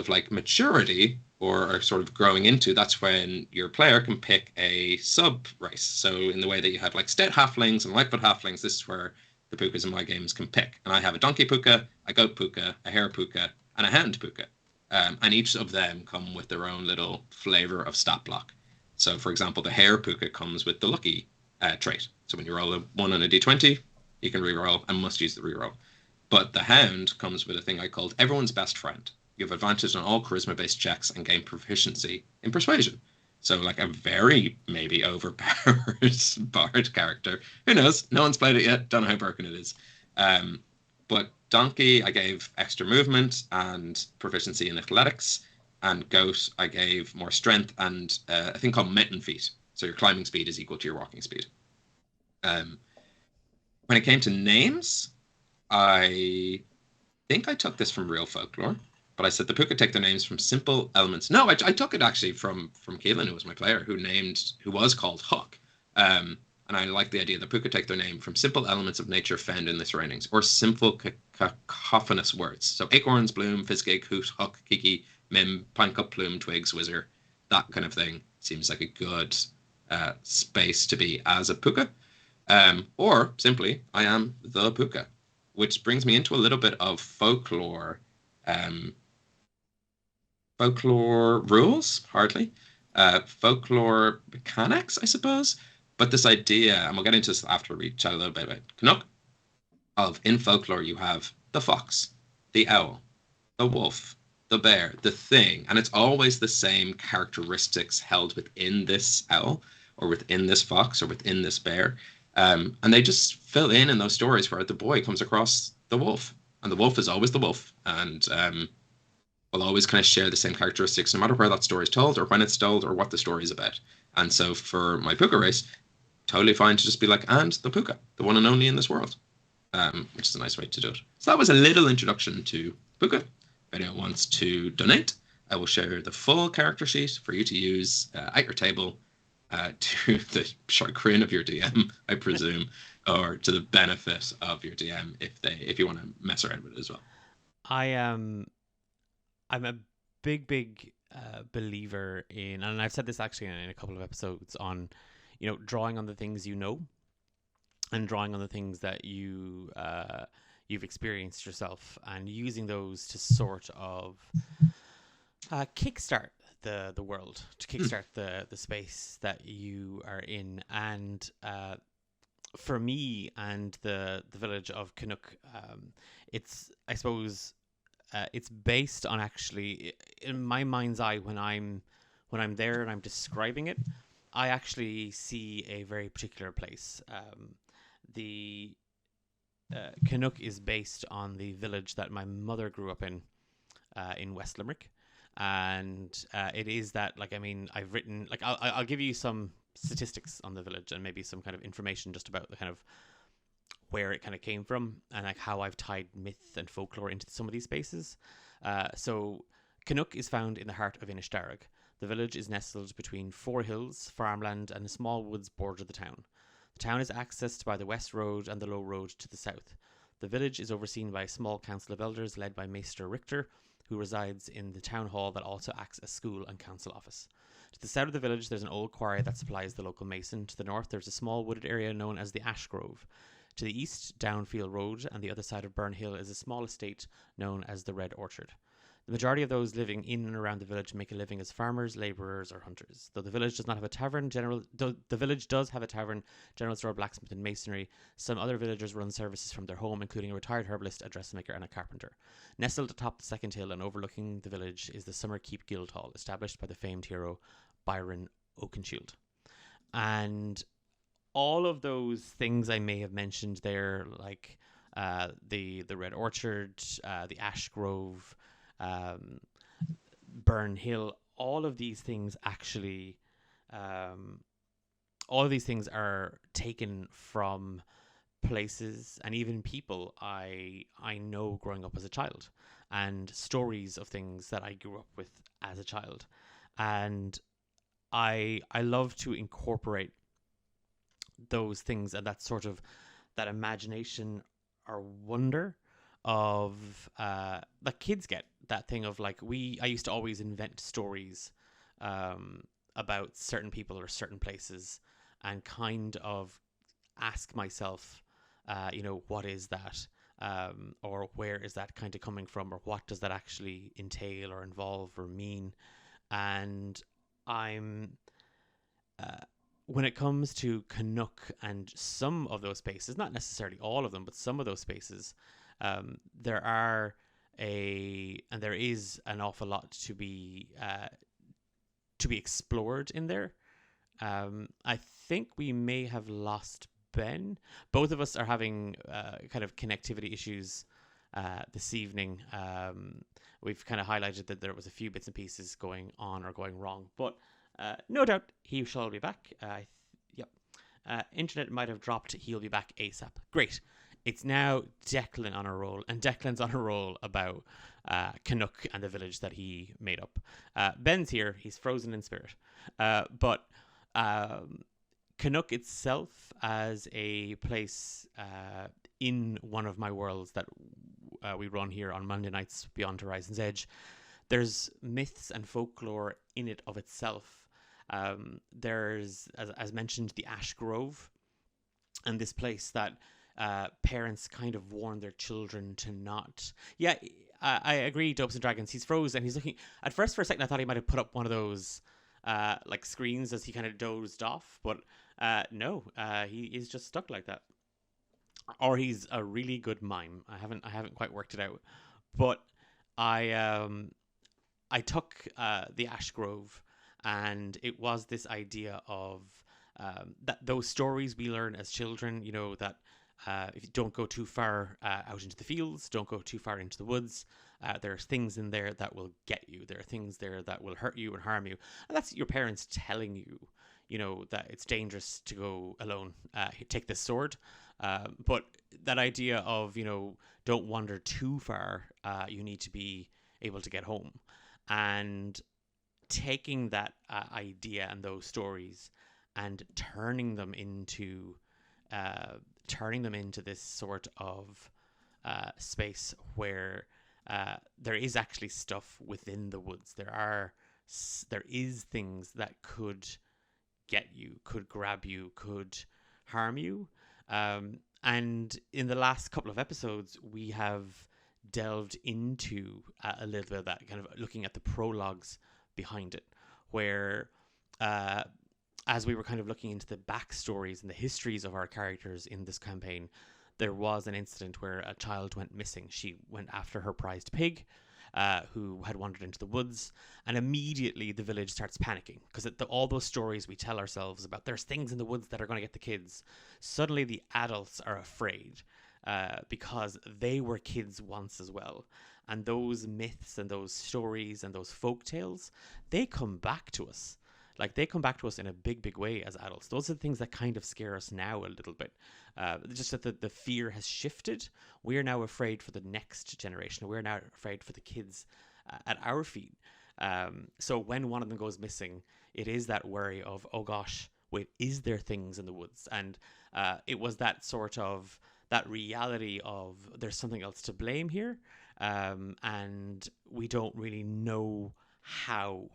like maturity or sort of growing into, that's when your player can pick a sub race. So in the way that you have like stout halflings and lightfoot halflings, this is where the Pukas in my games can pick. And I have a donkey Puka, a goat Puka, a hare Puka, and a hound Puka. And each of them come with their own little flavor of stat block. So for example, the hare Puka comes with the lucky trait. So when you roll a 1 on a d20, you can reroll and must use the reroll. But the hound comes with a thing I called everyone's best friend. You have advantage on all charisma-based checks and gain proficiency in persuasion. So like a very maybe overpowered bard character. Who knows? No one's played it yet. Don't know how broken it is. But donkey, I gave extra movement and proficiency in athletics. And goat, I gave more strength and a thing called mitten feet. So your climbing speed is equal to your walking speed. When it came to names, I think I took this from real folklore. But I said the Puka take their names from simple elements. No, I took it actually from Keelan, who was my player, who was called Huck. And I like the idea that Puka take their name from simple elements of nature found in the surroundings, or simple cacophonous words. So acorns, bloom, fizzgig, hoot, huck, kiki, mim, pine cup, plume, twigs, whizzer, that kind of thing seems like a good space to be as a Puka. Or simply, I am the Puka, which brings me into a little bit of folklore. Folklore rules, hardly. Folklore mechanics, I suppose. But this idea, and we'll get into this after we chat a little bit about Canuck, of in folklore you have the fox, the owl, the wolf, the bear, the thing, and it's always the same characteristics held within this owl, or within this fox, or within this bear. And they just fill in those stories where the boy comes across the wolf, and the wolf is always the wolf, and will always kind of share the same characteristics, no matter where that story is told, or when it's told, or what the story is about. And so for my puka race, totally fine to just be like, and the puka, the one and only in this world, which is a nice way to do it. So that was a little introduction to puka. If anyone wants to donate, I will share the full character sheet for you to use at your table to the chagrin of your DM, I presume, or to the benefit of your DM if you want to mess around with it as well. I'm a big believer in, and I've said this actually in a couple of episodes on, drawing on the things you know, and drawing on the things that you've experienced yourself, and using those to sort of kickstart the world, to kickstart the space that you are in. And for me and the village of Canuck, it's, I suppose, it's based on, actually, in my mind's eye, when I'm there and I'm describing it, I actually see a very particular place. The Canuck is based on the village that my mother grew up in West Limerick. And it is that, I've written, I'll give you some statistics on the village and maybe some kind of information just about the kind of where it kind of came from, and how I've tied myth and folklore into some of these spaces. So Canuck is found in the heart of Inishtarrag. The village is nestled between 4 hills, farmland, and a small woods border the town. The town is accessed by the West Road and the Low Road to the south. The village is overseen by a small council of elders led by Maester Richter, who resides in the town hall that also acts as school and council office. To the south of the village, there's an old quarry that supplies the local mason. To the north, there's a small wooded area known as the Ash Grove. To the east, Downfield Road, and the other side of Burn Hill, is a small estate known as the Red Orchard. The majority of those living in and around the village make a living as farmers, labourers, or hunters. Though the village does not have a tavern, the village does have a tavern, general store, blacksmith, and masonry. Some other villagers run services from their home, including a retired herbalist, a dressmaker, and a carpenter. Nestled atop the second hill and overlooking the village is the Summer Keep Guildhall, established by the famed hero Byron Oakenshield. And all of those things I may have mentioned there, like the Red Orchard, the Ash Grove, Burn Hill, all of these things actually, all of these things are taken from places and even people I know growing up as a child, and stories of things that I grew up with as a child. And I love to incorporate those things and that sort of, that imagination or wonder of that kids get, that thing of I used to always invent stories about certain people or certain places, and kind of ask myself, what is that, or where is that kind of coming from, or what does that actually entail or involve or mean. And I'm when it comes to Canuck and some of those spaces, not necessarily all of them, but some of those spaces, there is an awful lot to be explored in there. I think we may have lost Ben. Both of us are having kind of connectivity issues this evening. We've kind of highlighted that there was a few bits and pieces going on or going wrong, but no doubt he shall be back. Internet might have dropped. He'll be back ASAP. Great. It's now Declan on a roll, and Declan's on a roll about Canuck and the village that he made up. Ben's here. He's frozen in spirit. But Canuck itself as a place in one of my worlds that we run here on Monday nights Beyond Horizon's Edge, there's myths and folklore in it of itself. There's, as mentioned, the Ash Grove, and this place that parents kind of warn their children to not. Yeah, I agree, Dopes and Dragons. He's froze and he's looking. At first, for a second, I thought he might have put up one of those screens as he kind of dozed off, but no, he is just stuck like that. Or he's a really good mime. I haven't quite worked it out, but I took the Ash Grove, and it was this idea of that those stories we learn as children, you know, that if you don't go too far out into the fields, don't go too far into the woods. There's things in there that will get you. There are things there that will hurt you and harm you. And that's your parents telling you, you know, that it's dangerous to go alone. Take this sword. But that idea of, you know, don't wander too far. You need to be able to get home. And taking that idea and those stories and turning them into this sort of space where there is actually stuff within the woods. There is things that could get you, could grab you, could harm you. And in the last couple of episodes, we have delved into a little bit of that, kind of looking at the prologues behind it, where as we were kind of looking into the backstories and the histories of our characters in this campaign, there was an incident where a child went missing. She went after her prized pig, who had wandered into the woods, and immediately the village starts panicking because all those stories we tell ourselves about there's things in the woods that are going to get the kids, suddenly the adults are afraid because they were kids once as well. And those myths and those stories and those folk tales, they come back to us. Like, they come back to us in a big, big way as adults. Those are the things that kind of scare us now a little bit. Just that the fear has shifted. We're now afraid for the next generation. We're now afraid for the kids at our feet. So when one of them goes missing, it is that worry of, oh gosh, wait, is there things in the woods? And it was that sort of, that reality of there's something else to blame here. And we don't really know how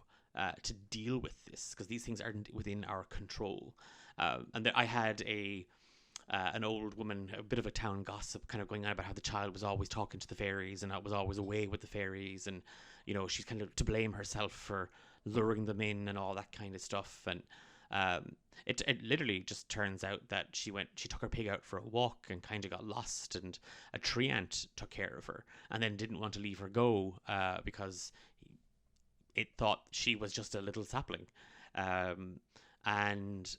to deal with this, because these things aren't within our control. And I had an old woman, a bit of a town gossip, kind of going on about how the child was always talking to the fairies and was always away with the fairies, and you know, she's kind of to blame herself for luring them in and all that kind of stuff. And it literally just turns out that she took her pig out for a walk and kind of got lost, and a tree ant took care of her and then didn't want to leave her go because it thought she was just a little sapling. And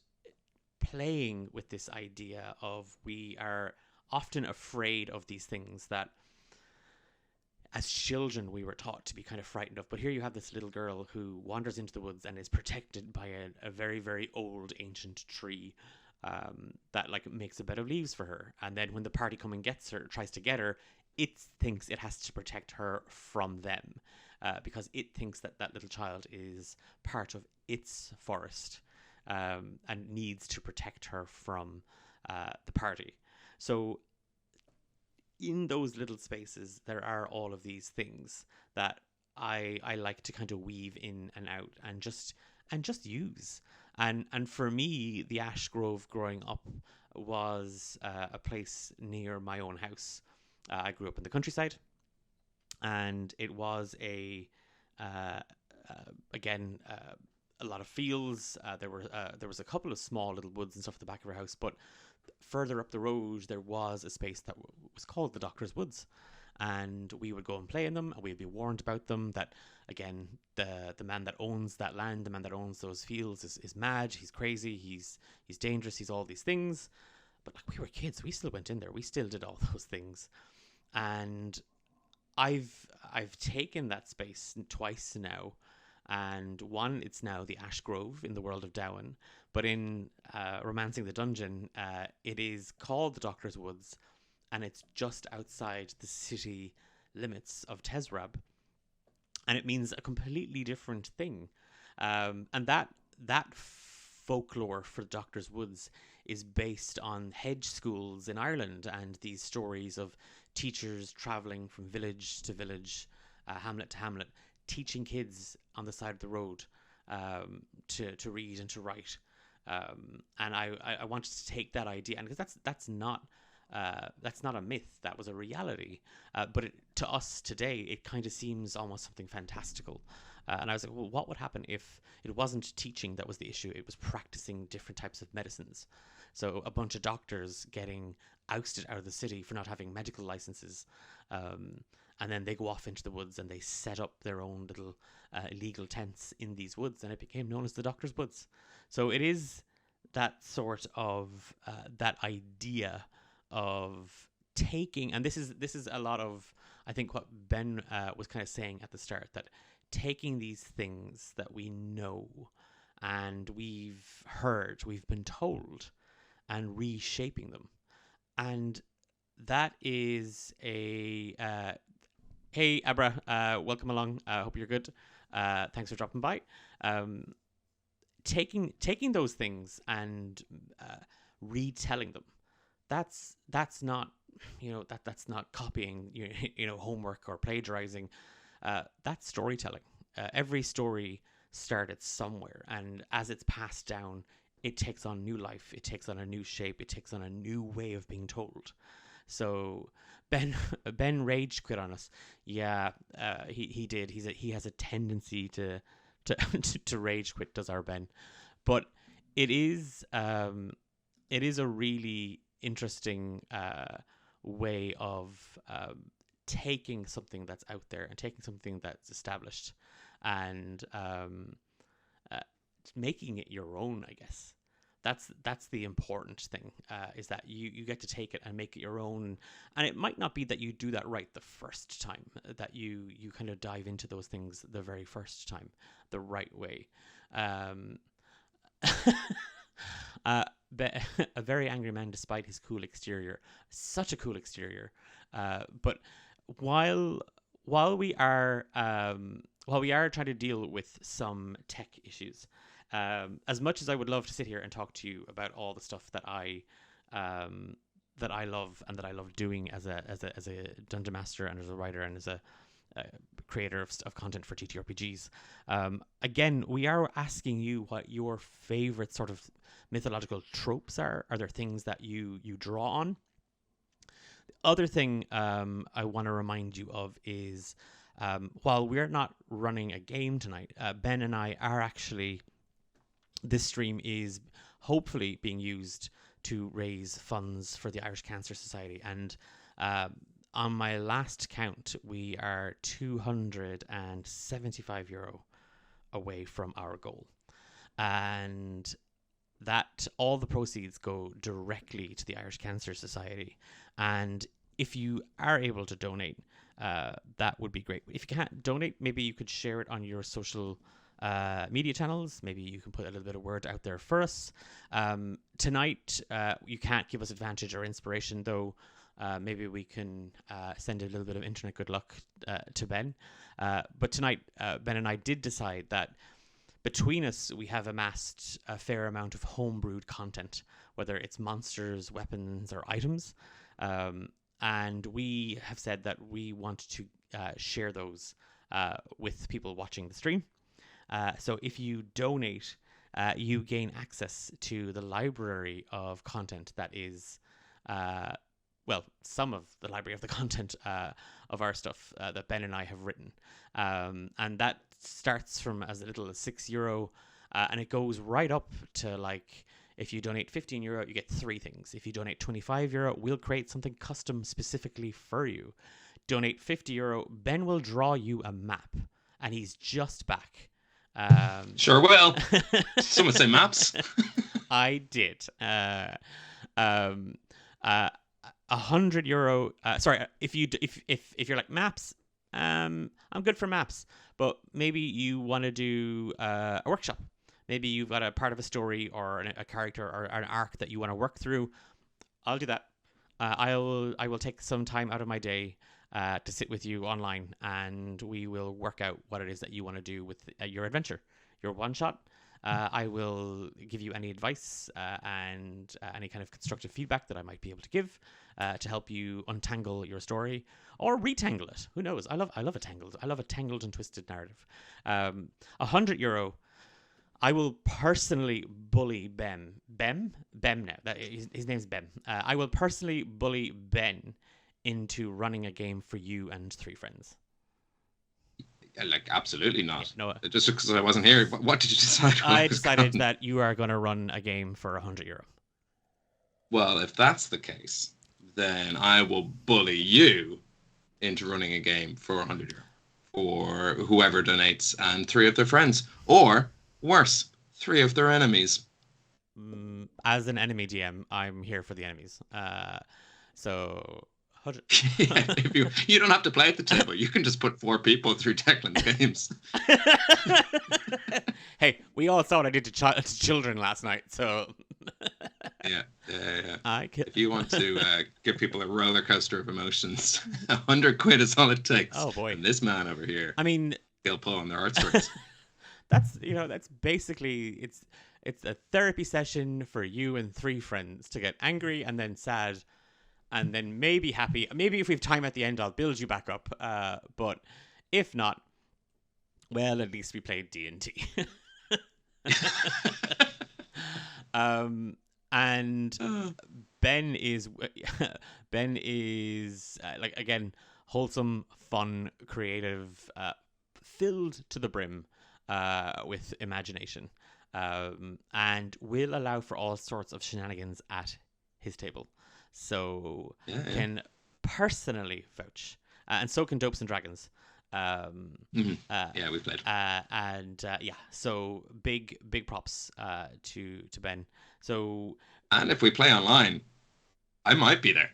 playing with this idea of, we are often afraid of these things that as children we were taught to be kind of frightened of. But here you have this little girl who wanders into the woods and is protected by a very, very old ancient tree that like makes a bed of leaves for her. And then when the party come and gets her, tries to get her, it thinks it has to protect her from them. Because it thinks that that little child is part of its forest and needs to protect her from the party. So in those little spaces, there are all of these things that I like to kind of weave in and out and just use. And for me, the Ash Grove growing up was a place near my own house. I grew up in the countryside. And it was a lot of fields. There was a couple of small little woods and stuff at the back of our house, but further up the road there was a space that was called the Doctor's Woods, and we would go and play in them, and we'd be warned about them that, again, the man that owns that land, the man that owns those fields is mad, he's crazy, he's dangerous, he's all these things. But like, we were kids, we still went in there, we still did all those things. And I've taken that space twice now, and one, it's now the Ash Grove in the world of Dowan, but in Romancing the Dungeon, it is called the Doctor's Woods, and it's just outside the city limits of Tesrab, and it means a completely different thing. And that folklore for the Doctor's Woods is based on hedge schools in Ireland and these stories of teachers traveling from village to village, hamlet to hamlet, teaching kids on the side of the road to read and to write. And I wanted to take that idea, and because that's not a myth, that was a reality. But to us today, it kind of seems almost something fantastical. And I was like, well, what would happen if it wasn't teaching that was the issue? It was practicing different types of medicines. So a bunch of doctors getting ousted out of the city for not having medical licenses. And then they go off into the woods and they set up their own little illegal tents in these woods. And it became known as the Doctor's Woods. So it is that sort of that idea of taking, and this is a lot of, I think, what Ben was kind of saying at the start, that taking these things that we know and we've heard, we've been told, and reshaping them. And that is a hey Abra, welcome along. Hope you're good. Thanks for dropping by. Taking those things and retelling them. That's not, that's not copying homework or plagiarizing. That's storytelling. Every story started somewhere, and as it's passed down, it takes on new life. It takes on a new shape. It takes on a new way of being told. So Ben rage quit on us. Yeah, he did. He has a tendency to rage quit, does our Ben. But it is a really interesting way of taking something that's out there and taking something that's established and making it your own, I guess. That's the important thing, is that you get to take it and make it your own. And it might not be that you do that right the first time, that you kind of dive into those things the very first time the right way. A very angry man despite his cool exterior. Such a cool exterior. But while we are trying to deal with some tech issues, as much as I would love to sit here and talk to you about all the stuff that I love and that I love doing as a dungeon master and as a writer and as a creator of content for TTRPGs, again, we are asking you what your favorite sort of mythological tropes are. Are there things that you draw on? The other thing I want to remind you of is, while we're not running a game tonight, Ben and I are actually, this stream is hopefully being used to raise funds for the Irish Cancer Society. And on my last count, we are €275 away from our goal. And that all the proceeds go directly to the Irish Cancer Society. And if you are able to donate, that would be great. If you can't donate, maybe you could share it on your social media channels. Maybe you can put a little bit of word out there for us. Tonight, you can't give us advantage or inspiration, though. Maybe we can send a little bit of internet good luck to Ben. But tonight, Ben and I did decide that between us, we have amassed a fair amount of homebrewed content, whether it's monsters, weapons, or items. And we have said that we want to share those with people watching the stream. So if you donate, you gain access to the library of content that is, some of the library of the content of our stuff that Ben and I have written. And that starts from as little as €6, and it goes right up to, like, if you donate €15, you get 3 things. If you donate €25, we'll create something custom specifically for you. Donate €50, Ben will draw you a map, and he's just back. Sure will. Someone say maps. I did. €100. Sorry, if you're like maps, I'm good for maps, but maybe you want to do a workshop. Maybe you've got a part of a story or a character or an arc that you want to work through. I'll do that. I will take some time out of my day to sit with you online, and we will work out what it is that you want to do with your adventure, your one shot. I will give you any advice and any kind of constructive feedback that I might be able to give to help you untangle your story or retangle it. Who knows? I love a tangled and twisted narrative. €100. I will personally bully Bem now. His name's Bem. I will personally bully Ben into running a game for you and 3 friends. Like, absolutely not. No, just because I wasn't here. What did you decide? I decided that you are going to run a game for €100. Well, if that's the case, then I will bully you into running a game for €100 for whoever donates and 3 of their friends, or worse, 3 of their enemies. as an enemy DM, I'm here for the enemies. So. Yeah, you don't have to play at the table. You can just put 4 people through Declan's games. Hey, we all saw what I did to children last night, so Yeah. If you want to give people a roller coaster of emotions, 100 quid is all it takes. Oh boy! And this man over here, I mean, he'll pull on their heartstrings. that's basically it's a therapy session for you and 3 friends to get angry and then sad. And then maybe happy. Maybe if we have time at the end, I'll build you back up. But if not, well, at least we played D&D. And Ben is like, again, wholesome, fun, creative, filled to the brim with imagination, and will allow for all sorts of shenanigans at his table. So can personally vouch, and so can Dopes and Dragons. Yeah, we've played. So big props to Ben. So, and if we play online, I might be there.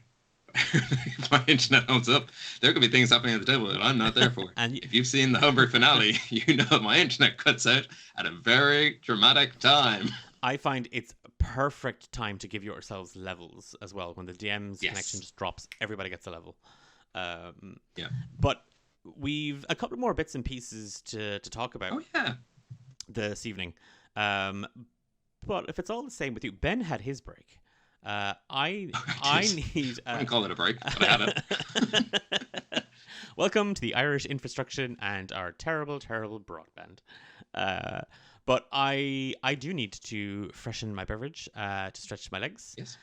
If my internet holds up, there could be things happening at the table that I'm not there for. And if you've seen the Homebrew finale, you know my internet cuts out at a very dramatic time. I find it's perfect time to give yourselves levels as well. When the DM's connection just drops, everybody gets a level. But we've a couple more bits and pieces to talk about this evening. But if it's all the same with you, Ben had his break. I need... I wouldn't call it a break, but I had it. Welcome to the Irish infrastructure and our terrible, terrible broadband. But I do need to freshen my beverage to stretch my legs. Yes.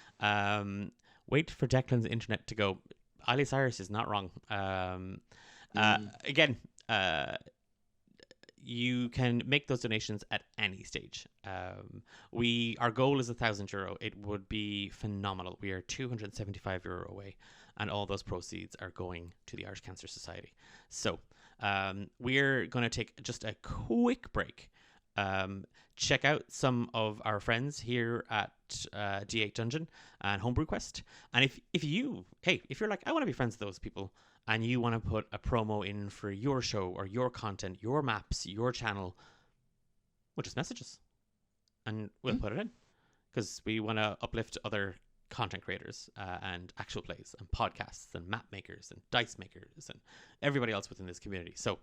Wait for Declan's internet to go. Ali Cyrus is not wrong. Again, you can make those donations at any stage. Our goal is €1,000. It would be phenomenal. We are €275 away, and all those proceeds are going to the Irish Cancer Society. So we're going to take just a quick break. Check out some of our friends here at D8 Dungeon and Homebrew Quest. And if you're like, I want to be friends with those people, and you want to put a promo in for your show or your content, your maps, your channel, well, just message us and we'll put it in, because we want to uplift other content creators and actual plays and podcasts and map makers and dice makers and everybody else within this community. So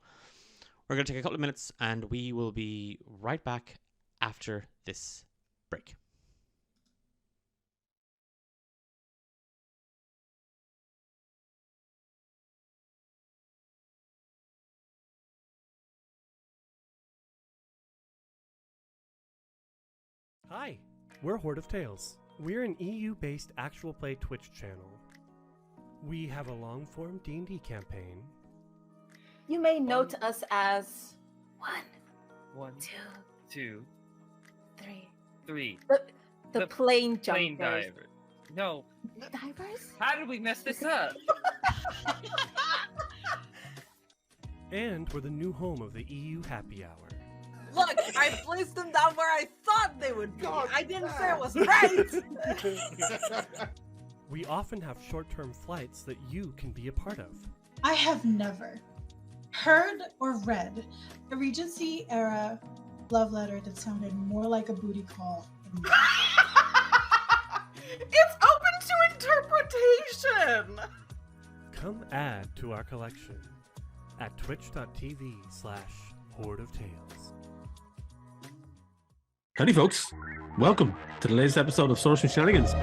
we're going to take a couple of minutes and we will be right back after this break. Hi, we're Horde of Tales. We're an EU-based actual play Twitch channel. We have a long-form D&D campaign. You may note us as one, two, three. three. The plane jumpers. Plane diver. No. Divers? How did we mess this up? And we're the new home of the EU Happy Hour. Look, I placed them down where I thought they would be. I didn't say it was right. We often have short-term flights that you can be a part of. I have never heard or read a Regency-era love letter that sounded more like a booty call than that. It's open to interpretation. Come add to our collection at twitch.tv/Horde of Tales. Howdy folks, welcome to the latest episode of Social Shenanigans.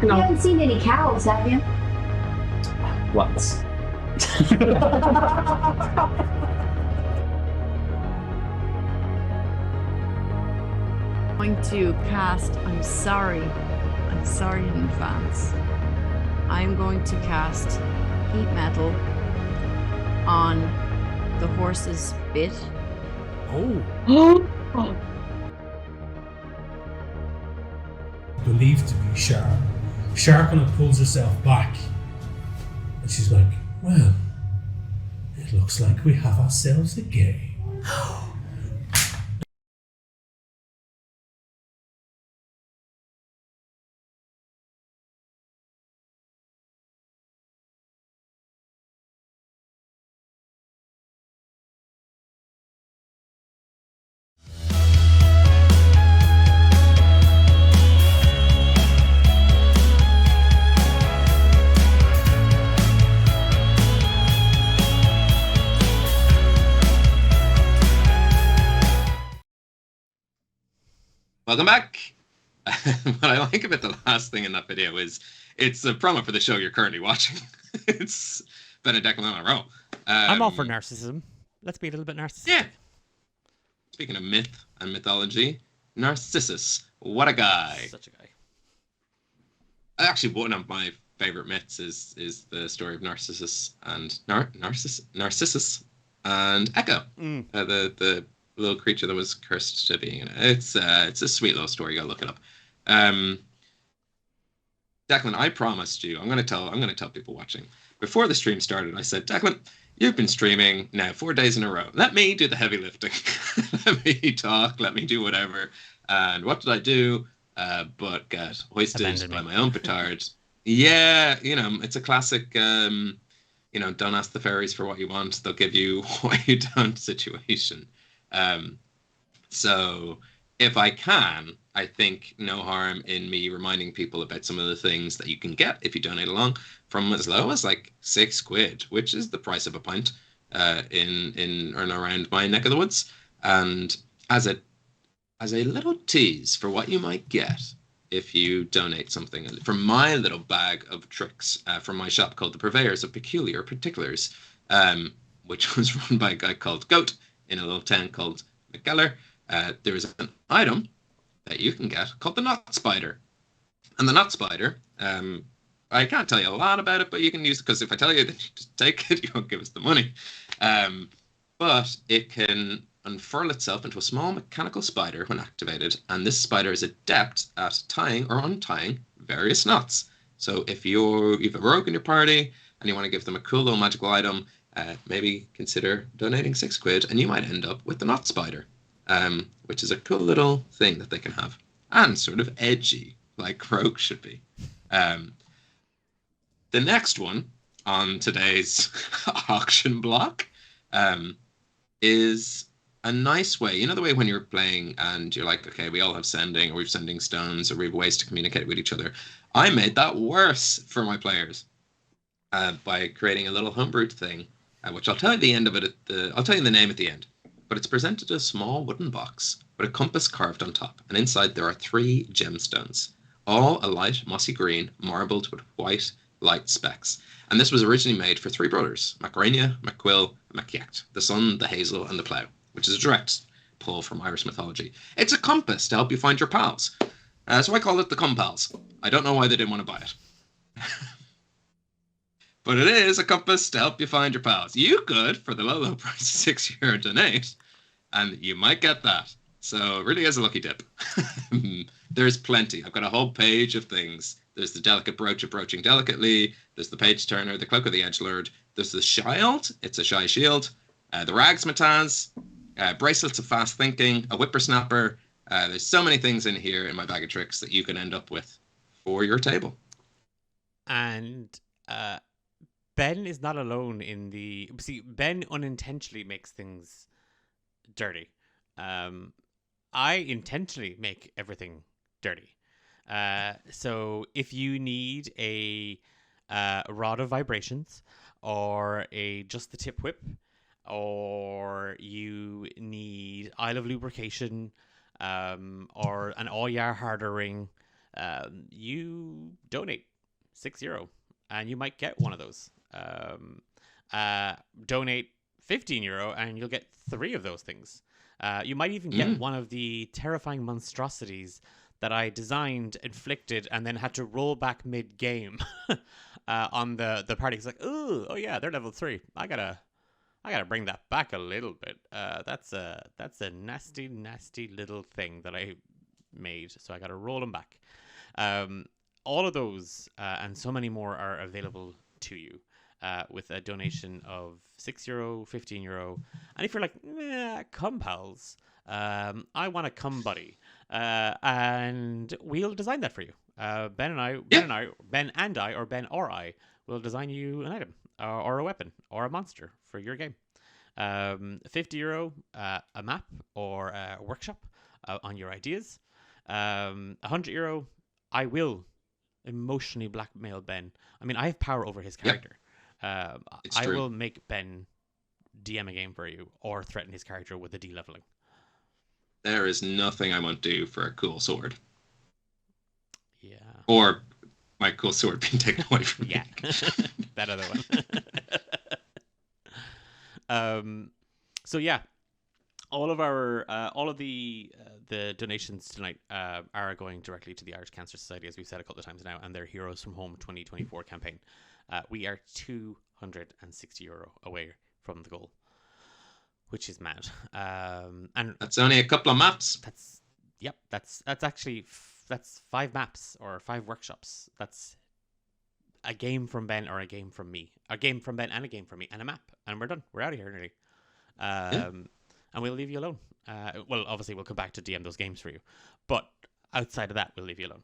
You haven't seen any cows, have you? Once. Going to cast I'm sorry in advance. I'm going to cast heat metal on the horse's bit. Oh. The believed to be Shar. Shar kind of pulls herself back, and she's like, well, it looks like we have ourselves a game. Welcome back. What I like about the last thing in that video is it's a promo for the show you're currently watching. It's been a Declan On A Roll. I'm all for narcissism. Let's be a little bit narcissistic. Yeah. Speaking of myth and mythology, Narcissus. What a guy. Such a guy. Actually, one of my favorite myths is the story of Narcissus and Narcissus and Echo. The little creature that was cursed to being in it. It's a sweet little story. You gotta look it up. Declan, I promised you. I'm gonna tell people watching. Before the stream started, I said, Declan, you've been streaming now 4 days in a row. Let me do the heavy lifting. Let me talk. Let me do whatever. And what did I do? But get hoisted by my own petard. Yeah, it's a classic. Don't ask the fairies for what you want; they'll give you what you don't situation. So if I can, I think no harm in me reminding people about some of the things that you can get if you donate along, from as low as like £6, which is the price of a pint, in and around my neck of the woods. And as a little tease for what you might get if you donate something from my little bag of tricks, from my shop called the Purveyors of Peculiar Particulars, which was run by a guy called Goat in a little town called McGeller. There is an item that you can get called the Knot Spider. And the Knot Spider, I can't tell you a lot about it, but you can use it, because if I tell you that you just take it, you won't give us the money. But it can unfurl itself into a small mechanical spider when activated, and this spider is adept at tying or untying various knots. So if you've a rogue in your party and you want to give them a cool little magical item, maybe consider donating £6 and you might end up with the Knot Spider, which is a cool little thing that they can have, and sort of edgy, like rogue should be. The next one on today's auction block is a nice way. You know the way when you're playing and you're like, okay, we all have sending, or we've sending stones, or we have ways to communicate with each other. I made that worse for my players by creating a little homebrewed thing, which I'll tell you the end of it. I'll tell you the name at the end. But it's presented as a small wooden box with a compass carved on top, and inside there are 3 gemstones, all a light mossy green, marbled with white light specks. And this was originally made for 3 brothers, Macrania, Macquill, and Maciecht, the sun, the hazel, and the plough, which is a direct pull from Irish mythology. It's a compass to help you find your pals. So I call it the Compals. I don't know why they didn't want to buy it. But it is a compass to help you find your pals. You could, for the low price of €6 donate, and you might get that. So it really is a lucky dip. There's plenty. I've got a whole page of things. There's the delicate brooch of broaching delicately. There's the page turner, the cloak of the edgelord. There's the shield. It's a shy shield. The ragsmataz, bracelets of fast thinking, a whippersnapper. There's so many things in here in my bag of tricks that you can end up with for your table. And Ben is not alone in the... See, Ben unintentionally makes things dirty. I intentionally make everything dirty. So if you need a rod of vibrations, or a just the tip whip, or you need Isle of Lubrication, or an all yar harder ring, you donate €6 and you might get one of those. Donate €15 and you'll get 3 of those things. You might even get one of the terrifying monstrosities that I designed, inflicted, and then had to roll back mid-game on the party. It's like, oh yeah, they're level 3. I gotta bring that back a little bit. That's a nasty, nasty little thing that I made, so I gotta roll them back. All of those and so many more are available to you with a donation of €6, €15. And if you're like, come pals, I want a come buddy, and we'll design that for you. Ben and I will design you an item or a weapon or a monster for your game. €50, a map or a workshop on your ideas. €100, I will emotionally blackmail Ben. I mean, I have power over his character. I will make Ben DM a game for you or threaten his character with a de-leveling. There is nothing I won't do for a cool sword. Yeah. Or my cool sword being taken away from me. Yeah. That other one. So yeah, all of the donations tonight are going directly to the Irish Cancer Society, as we've said a couple of times now, and their Heroes from Home 2024 campaign. We are €260 away from the goal, which is mad. And that's only a couple of maps. That's actually 5 maps or 5 workshops. That's a game from Ben or a game from me. A game from Ben and a game from me and a map. And we're done. We're out of here nearly. And we'll leave you alone. Well, obviously we'll come back to DM those games for you. But outside of that, we'll leave you alone.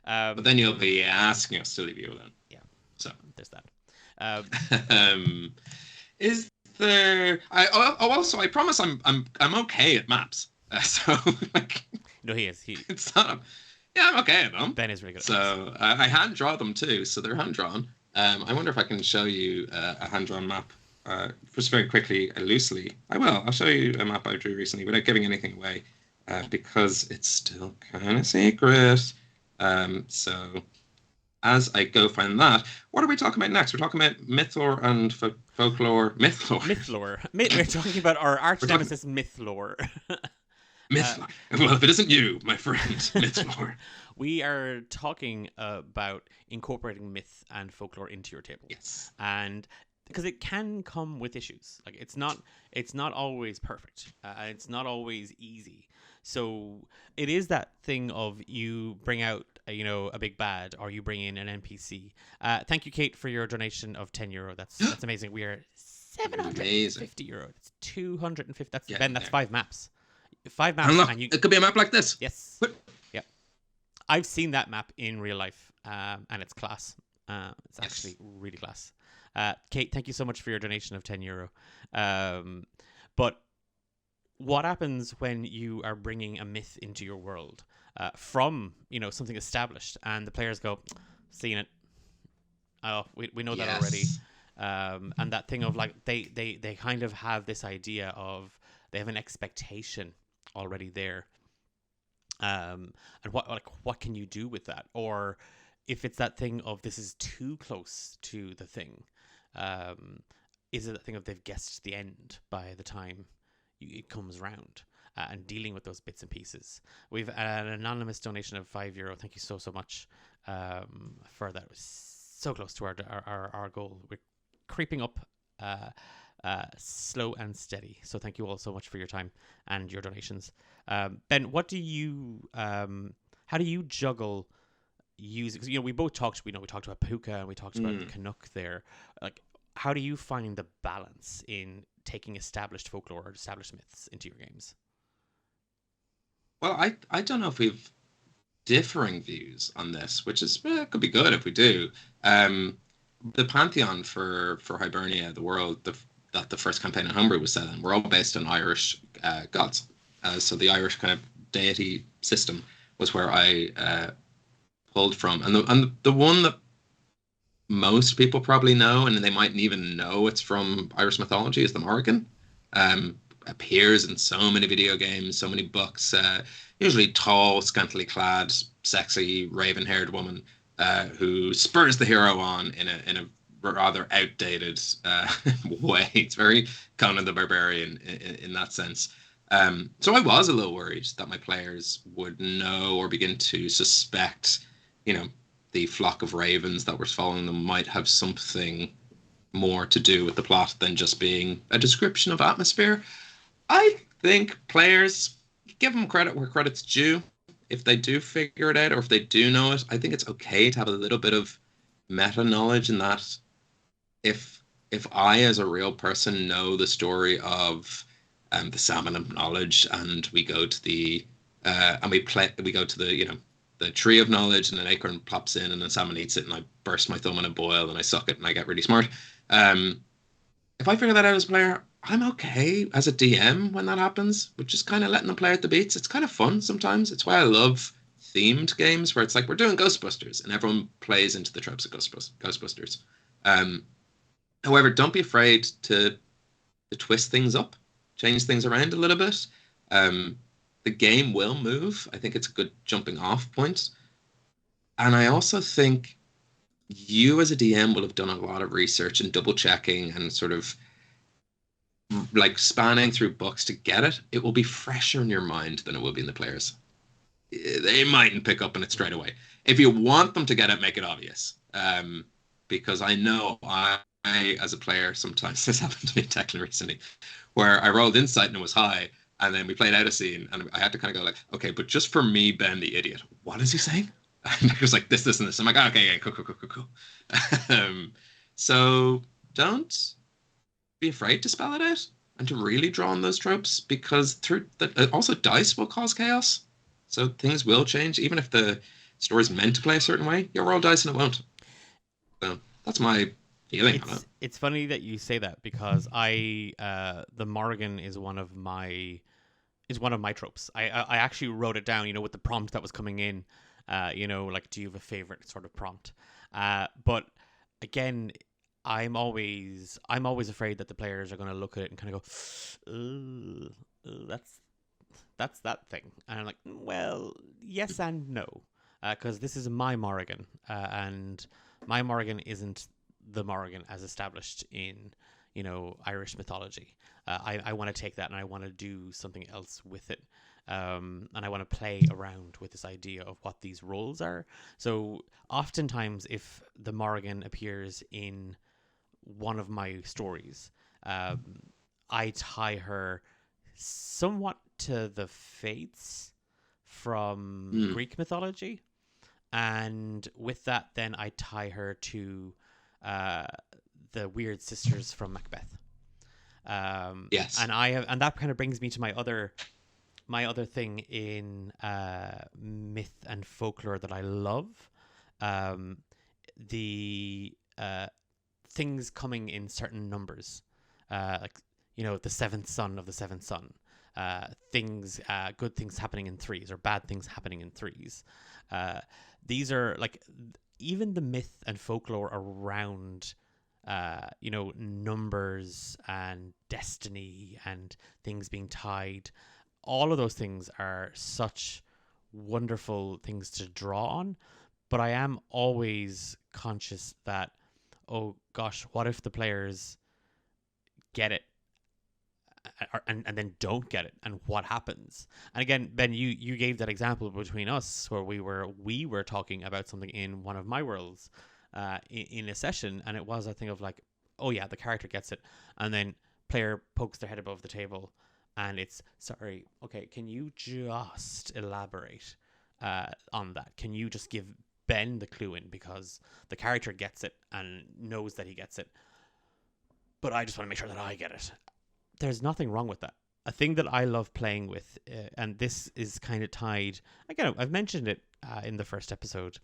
But then you'll be asking us to leave you alone. Yeah. So there's that. Is there? I promise I'm okay at maps. So like, no, he is. It's not. Yeah, I'm okay at them. Ben is really good. So I hand draw them too, so they're hand drawn. I wonder if I can show you a hand drawn map. Just very quickly, loosely. I will. I'll show you a map I drew recently without giving anything away, because it's still kind of secret. So as I go find that, what are we talking about next? We're talking about Mythlore and folklore. Mythlore. We're talking about our arch nemesis, Mythlore. Mythlore. Well, if it isn't you, my friend, Mythlore. We are talking about incorporating myth and folklore into your table. Yes. And because it can come with issues. Like it's not always perfect. It's not always easy. So it is that thing of you bring out, a big bad, or you bring in an NPC. Thank you, Kate, for your donation of €10. That's amazing. We are €750. It's 250. That's Ben. That's 5 maps. 5 maps. Look, and it could be a map like this. Yes. Yeah. I've seen that map in real life, and it's class. It's actually really class. Kate, thank you so much for your donation of €10. But what happens when you are bringing a myth into your world from something established, and the players go, "Seen it. Oh, we know that already." And that thing of like they kind of have this idea of they have an expectation already there. And what can you do with that? Or if it's that thing of this is too close to the thing. Is it that thing of they've guessed the end by the time it comes round, and dealing with those bits and pieces. We've an anonymous donation of €5. Thank you so much for that. It was so close to our goal. We're creeping up slow and steady. So thank you all so much for your time and your donations. Ben, what do you how do you juggle using, because we both talked, we talked about Puka and we talked about the Canuck there. Like, how do you find the balance in taking established folklore or established myths into your games? Well, I don't know if we've differing views on this, which is could be good if we do. The pantheon for Hibernia, the world that the first campaign in Homebrew was set in, were all based on Irish gods. So the Irish kind of deity system was where I pulled from, and the one that most people probably know, and they mightn't even know it's from Irish mythology, is the Morrigan. Appears in so many video games, so many books. Usually tall, scantily clad, sexy, raven-haired woman who spurs the hero on in a rather outdated way. It's very Conan the Barbarian in that sense. So I was a little worried that my players would know or begin to suspect, the flock of ravens that were following them might have something more to do with the plot than just being a description of atmosphere. I think players, give them credit where credit's due. if they do figure it out, or if they do know it, I think it's okay to have a little bit of meta knowledge in that. If I, as a real person, know the story of the Salmon of Knowledge, and we go to the we go to the the Tree of Knowledge, and an acorn plops in, and the salmon eats it, and I burst my thumb in a boil, and I suck it, and I get really smart. If I figure that out as a player, I'm okay as a DM when that happens, which is kind of letting them play at the beats. It's kind of fun sometimes. It's why I love themed games where it's like we're doing Ghostbusters, and everyone plays into the tropes of Ghostbusters. However, don't be afraid to twist things up, change things around a little bit. The game will move. I think it's a good jumping off point. And I also think you as a DM will have done a lot of research and double checking and sort of like spanning through books to get it. It will be fresher in your mind than it will be in the players. They mightn't pick up on it straight away. If you want them to get it, make it obvious. Because I know I, as a player, sometimes this happened to me in Declan recently, where I rolled insight and it was high, and then we played out a scene, and I had to kind of go like, okay, but just for me, Ben the idiot, what is he saying? And it was like this, and this. I'm like, okay, yeah, cool. So don't be afraid to spell it out and to really draw on those tropes, because through that, also dice will cause chaos. So things will change, even if the story's meant to play a certain way. You'll roll dice and it won't. So that's my feeling on it. It's funny that you say that, because the Morrigan is one of my tropes. I actually wrote it down, with the prompt that was coming in. Like, do you have a favorite sort of prompt? But again, I'm always afraid that the players are going to look at it and kind of go, ooh, that's that thing. And I'm like, well, yes and no, because this is my Morrigan, and my Morrigan isn't the Morrigan as established in, Irish mythology. I want to take that and I want to do something else with it. And I want to play around with this idea of what these roles are. So oftentimes, if the Morrigan appears in one of my stories, I tie her somewhat to the Fates from Greek mythology. And with that, then I tie her to the weird sisters from Macbeth. Yes. And that kind of brings me to my other thing in myth and folklore that I love. The things coming in certain numbers, like the seventh son of the seventh son. Things, good things happening in threes, or bad things happening in threes. These are like even the myth and folklore around, numbers and destiny and things being tied. All of those things are such wonderful things to draw on, but I am always conscious that, oh gosh, what if the players get it and then don't get it, and what happens? And again, Ben, you gave that example between us where we were talking about something in one of my worlds in a session, and it was a thing of like, oh yeah, the character gets it, and then player pokes their head above the table and it's, sorry, okay, can you just elaborate on that? Can you just give Ben the clue in, because the character gets it and knows that he gets it, but I just want to make sure that I get it. There's nothing wrong with that. A thing that I love playing with, and this is kind of tied, again, I've mentioned it in the first episode,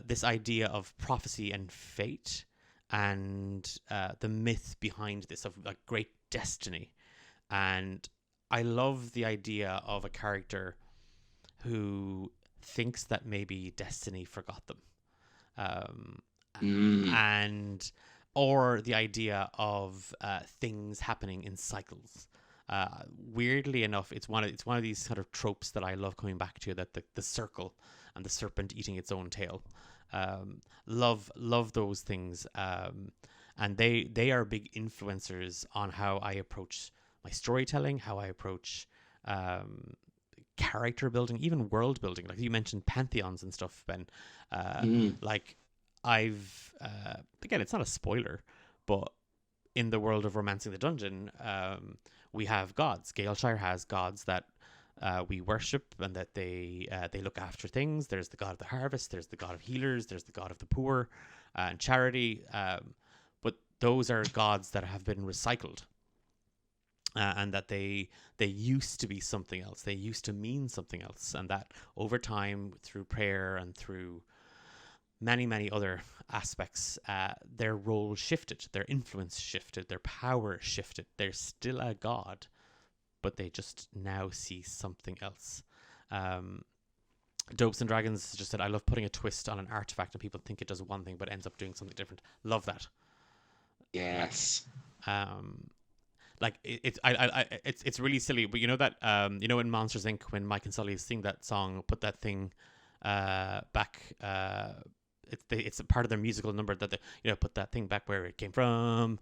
this idea of prophecy and fate, and the myth behind this of like great destiny. And I love the idea of a character who thinks that maybe destiny forgot them. And or the idea of things happening in cycles. Weirdly enough, it's one of these sort of tropes that I love coming back to, that the circle and the serpent eating its own tail. Love those things, and they are big influencers on how I approach my storytelling, how I approach character building, even world building. Like you mentioned pantheons and stuff, Ben. Like I've again, it's not a spoiler, but in the world of Romancing the Dungeon, we have gods. Galeshire has gods that we worship, and that they look after things. There's the god of the harvest, there's the god of healers, there's the god of the poor, and charity. But those are gods that have been recycled, and that they used to be something else. They used to mean something else, and that over time, through prayer and through many other aspects, their role shifted, their influence shifted, their power shifted. They're still a god, but they just now see something else. Dopes and Dragons just said, I love putting a twist on an artifact and people think it does one thing but ends up doing something different. Love that. Yes. Like it's really silly, but you know that in Monsters Inc. when Mike and Sully sing that song, put that thing back. It's a part of their musical number that they put that thing back where it came from.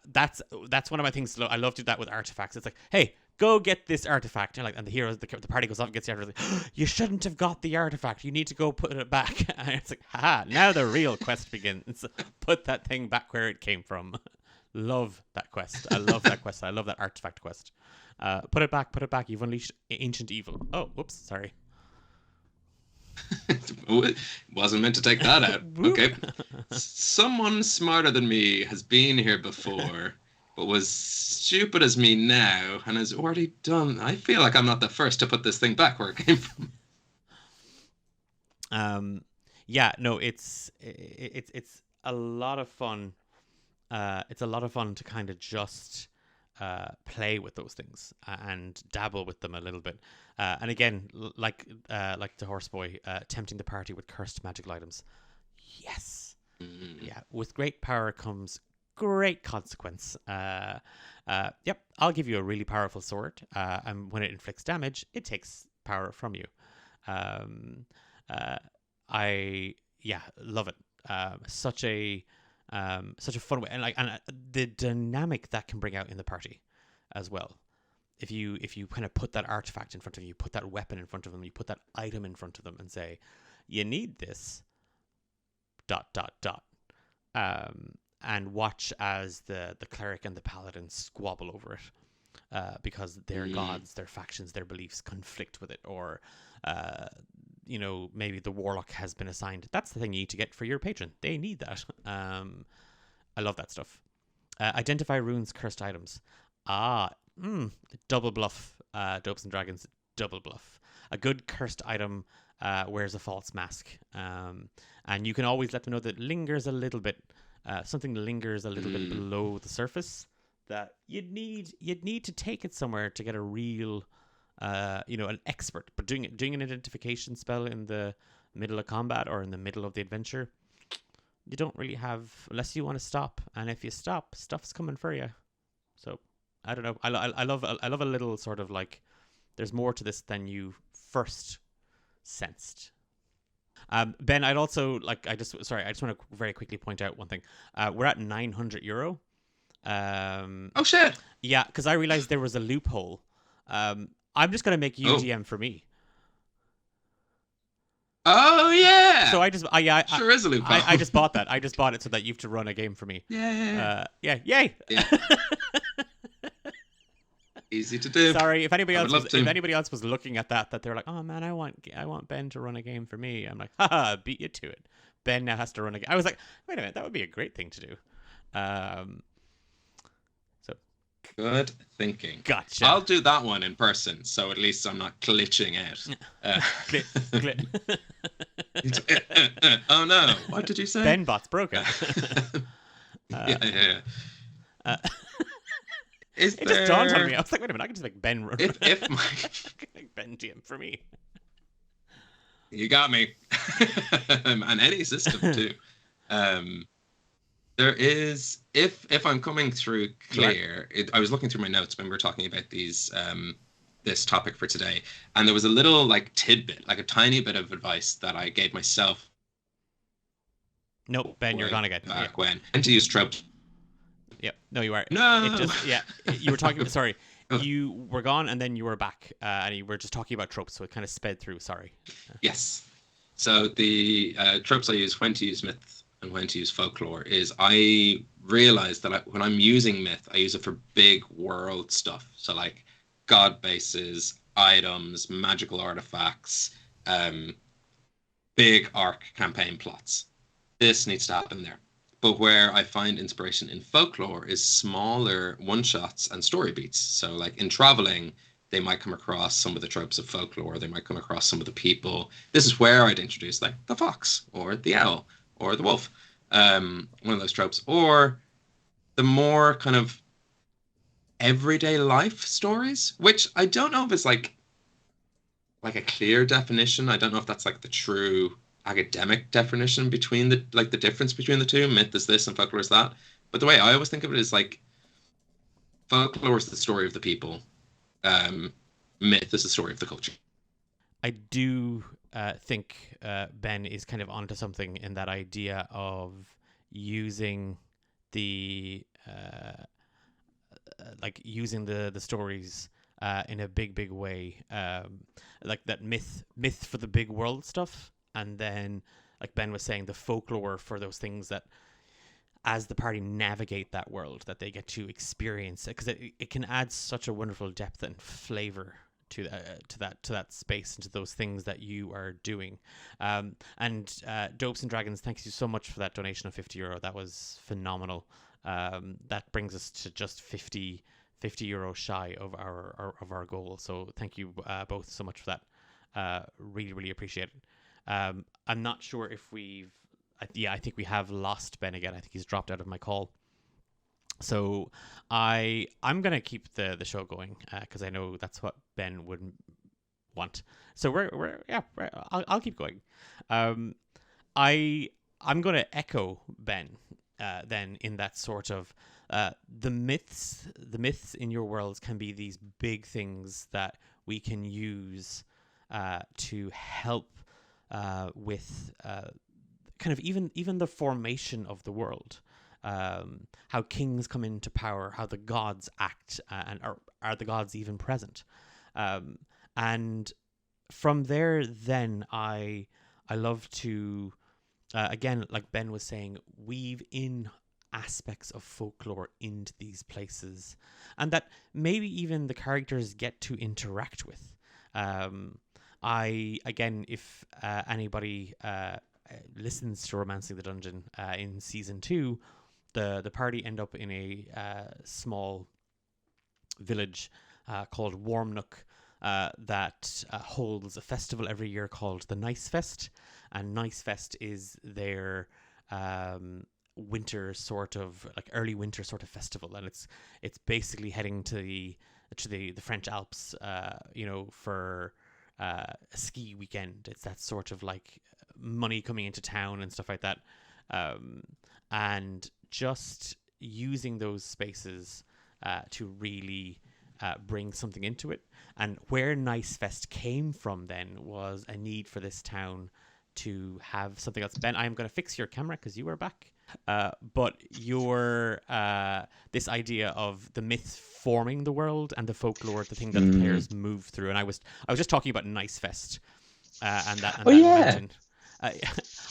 That's one of my things. I love to do that with artifacts. It's like, hey, go get this artifact. And the hero, the party goes off and gets the artifact. Like, you shouldn't have got the artifact. You need to go put it back. And it's like, haha, now the real quest begins. Put that thing back where it came from. Love that quest. I love that quest. I love that artifact quest. Put it back. You've unleashed ancient evil. Oh, whoops, sorry. Wasn't meant to take that out. Okay. Someone smarter than me has been here before, but was stupid as me now and has already done. I feel like I'm not the first to put this thing back where it came from. Yeah, no, it's a lot of fun. It's a lot of fun to kind of just play with those things and dabble with them a little bit. And again, like the Horseboy, tempting the party with cursed magical items. Yes. Yeah, with great power comes great consequence. Yep, I'll give you a really powerful sword, and when it inflicts damage, it takes power from you. I love it. Such a fun way, and the dynamic that can bring out in the party as well. If you kind of put that artifact in front of them, you put that weapon in front of them, you put that item in front of them, and say, "You need this." ... And watch as the cleric and the paladin squabble over it, because their gods, their factions, their beliefs conflict with it, or maybe the warlock has been assigned. That's the thing you need to get for your patron. They need that. I love that stuff. Identify runes, cursed items. Double bluff. Dopes and Dragons, double bluff. A good cursed item wears a false mask, and you can always let them know that it lingers a little bit. Something lingers a little bit below the surface that you'd need to take it somewhere to get a real, an expert. But doing an identification spell in the middle of combat or in the middle of the adventure, you don't really have, unless you want to stop. And if you stop, stuff's coming for you. So I don't know. I love a little sort of like, there's more to this than you first sensed. Ben, I'd also I just want to very quickly point out one thing. We're at €900. Oh shit! Yeah, because I realized there was a loophole. I'm just gonna make you GM for me. Oh yeah! So I just sure is a loophole. I just bought that. I just bought it so that you have to run a game for me. Yeah. Yay! Yeah. Easy to do. Sorry, if anybody else was looking at that they're like, oh man, I want Ben to run a game for me. I'm like, haha, beat you to it. Ben now has to run a game. I was like, wait a minute, that would be a great thing to do. So good thinking. Gotcha. I'll do that one in person, so at least I'm not glitching out. Glitch. Oh no! What did you say? Ben bot's broken. Yeah. It just dawned on me. I was like, wait a minute, I can just make Ben run. If make Ben GM for me. You got me. And any system too. There is, if I'm coming through clear, I was looking through my notes when we were talking about these this topic for today, and there was a little tidbit, a tiny bit of advice that I gave myself. Nope, Ben, you're gone again. Back when, and to use tropes. Yep. No, you are. No. It just, you were talking. Sorry, you were gone and then you were back, and you were just talking about tropes, so it kind of sped through. Sorry. Yes. So the tropes I use when to use myth and when to use folklore is I realize that when I'm using myth, I use it for big world stuff. So god bases, items, magical artifacts, big arc campaign plots. This needs to happen there. But where I find inspiration in folklore is smaller one-shots and story beats. So like in traveling, they might come across some of the tropes of folklore. They might come across some of the people. This is where I'd introduce like the fox or the owl or the wolf, one of those tropes. Or the more kind of everyday life stories, which I don't know if it's like a clear definition. I don't know if that's like the true academic definition between the difference between the two. Myth is this and folklore is that. But the way I always think of it is like folklore is the story of the people. Myth is the story of the culture. I do think Ben is kind of onto something in that idea of using the using the stories in a big way, like that myth for the big world stuff, and then like Ben was saying, the folklore for those things that as the party navigate that world that they get to experience it, because it can add such a wonderful depth and flavor to that space and to those things that you are doing. And Dopes and Dragons, thank you so much for that donation of €50. That was phenomenal. That brings us to just 50 €50 shy of our goal. So thank you both so much for that. Really appreciate it. I'm not sure if I think we have lost Ben again. I think he's dropped out of my call. So I'm gonna keep the show going because I know that's what Ben would want. So I'll keep going. I'm gonna echo Ben then in that sort of the myths in your worlds can be these big things that we can use to help with kind of even the formation of the world. How kings come into power, how the gods act, and are the gods even present? And from there, then I love to again, like Ben was saying, weave in aspects of folklore into these places, and that maybe even the characters get to interact with. If anybody listens to Romancing the Dungeon in season 2, the party end up in a small village called Warmnook that holds a festival every year called the Nice Fest, and Nice Fest is their winter sort of like early winter sort of festival, and it's basically heading to the French Alps, for a ski weekend. It's that sort of like money coming into town and stuff like that, and just using those spaces to really bring something into it. And where Nice Fest came from then was a need for this town to have something else. Ben, I am going to fix your camera because you are back. But your this idea of the myth forming the world and the folklore, the thing that the players move through. And I was just talking about Nice Fest and that. Mention.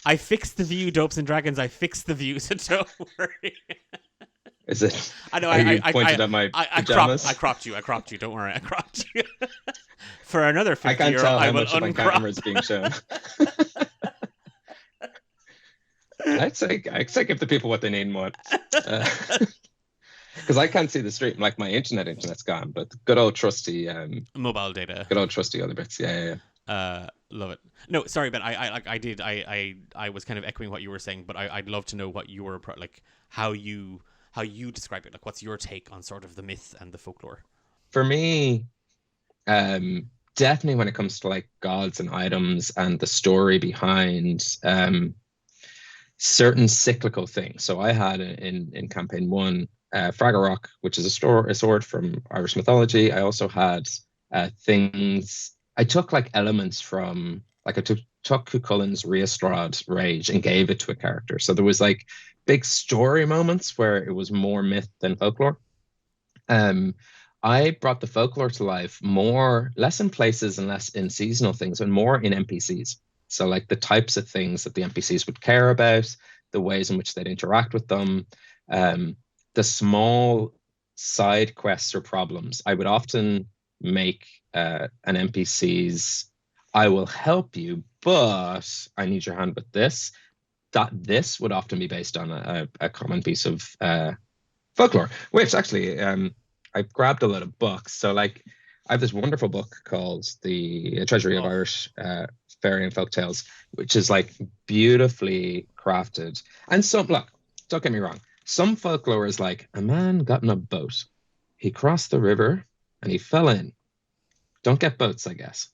I fixed the view, Dopes and Dragons. I fixed the view, so don't worry. Is it? I know. I pointed at my pajamas. I cropped you. Don't worry. I cropped you. For another €50, I can't tell how will much of my camera is being shown. I'd say give the people what they need and want. Because I can't see the stream. Like my internet's gone, but good old trusty mobile data. Good old trusty other bits. Yeah. Love it. No, sorry, but I was kind of echoing what you were saying, but I'd love to know what your like how you describe it. Like, what's your take on sort of the myth and the folklore? For me, definitely when it comes to like gods and items and the story behind certain cyclical things. So I had in campaign 1 Fraggle, which is a sword from Irish mythology. I also had things. I took like elements from like I took Cuchulain's Rheastrad Rage and gave it to a character. So there was like big story moments where it was more myth than folklore. I brought the folklore to life less in places and less in seasonal things, and more in NPCs. So like the types of things that the NPCs would care about, the ways in which they'd interact with them, the small side quests or problems. I would often make an NPC's "I will help you, but I need your hand with this." That this would often be based on a common piece of folklore, which actually I've grabbed a lot of books. So like I have this wonderful book called The Treasury of Irish Fairy and Folk Tales, which is like beautifully crafted. And some, look, don't get me wrong, some folklore is like a man got in a boat, he crossed the river and he fell in. Don't get boats, I guess.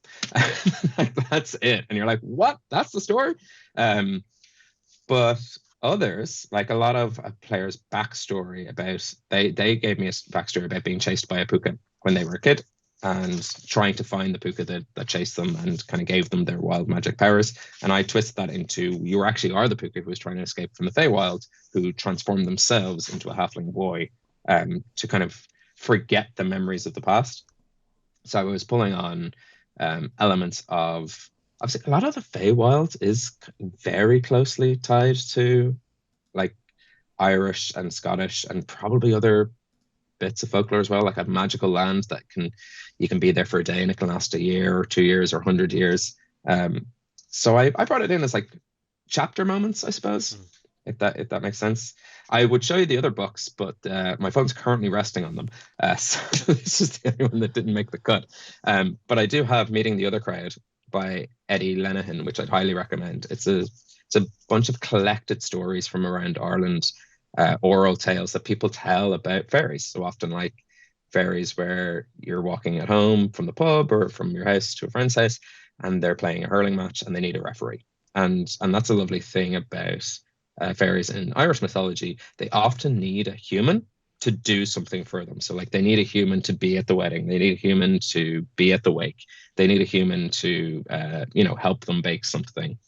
Like, that's it. And you're like, what? That's the story? But others, like a lot of players' backstory about, they gave me a backstory about being chased by a puka when they were a kid and trying to find the puka that chased them and kind of gave them their wild magic powers. And I twisted that into, you actually are the puka who was trying to escape from the Feywild, who transformed themselves into a halfling boy to kind of forget the memories of the past. So I was pulling on elements of, obviously, a lot of the Feywild is very closely tied to like Irish and Scottish and probably other bits of folklore as well, like a magical land that you can be there for a day and it can last a year or 2 years or 100 years. So I brought it in as like chapter moments, I suppose, if that makes sense. I would show you the other books, but my phone's currently resting on them. So this is the only one that didn't make the cut. But I do have Meeting the Other Crowd by Eddie Lenihan, which I'd highly recommend. It's a bunch of collected stories from around Ireland, oral tales that people tell about fairies. So often like fairies where you're walking at home from the pub or from your house to a friend's house and they're playing a hurling match and they need a referee. And that's a lovely thing about fairies in Irish mythology. They often need a human to do something for them. So like they need a human to be at the wedding. They need a human to be at the wake. They need a human to, help them bake something.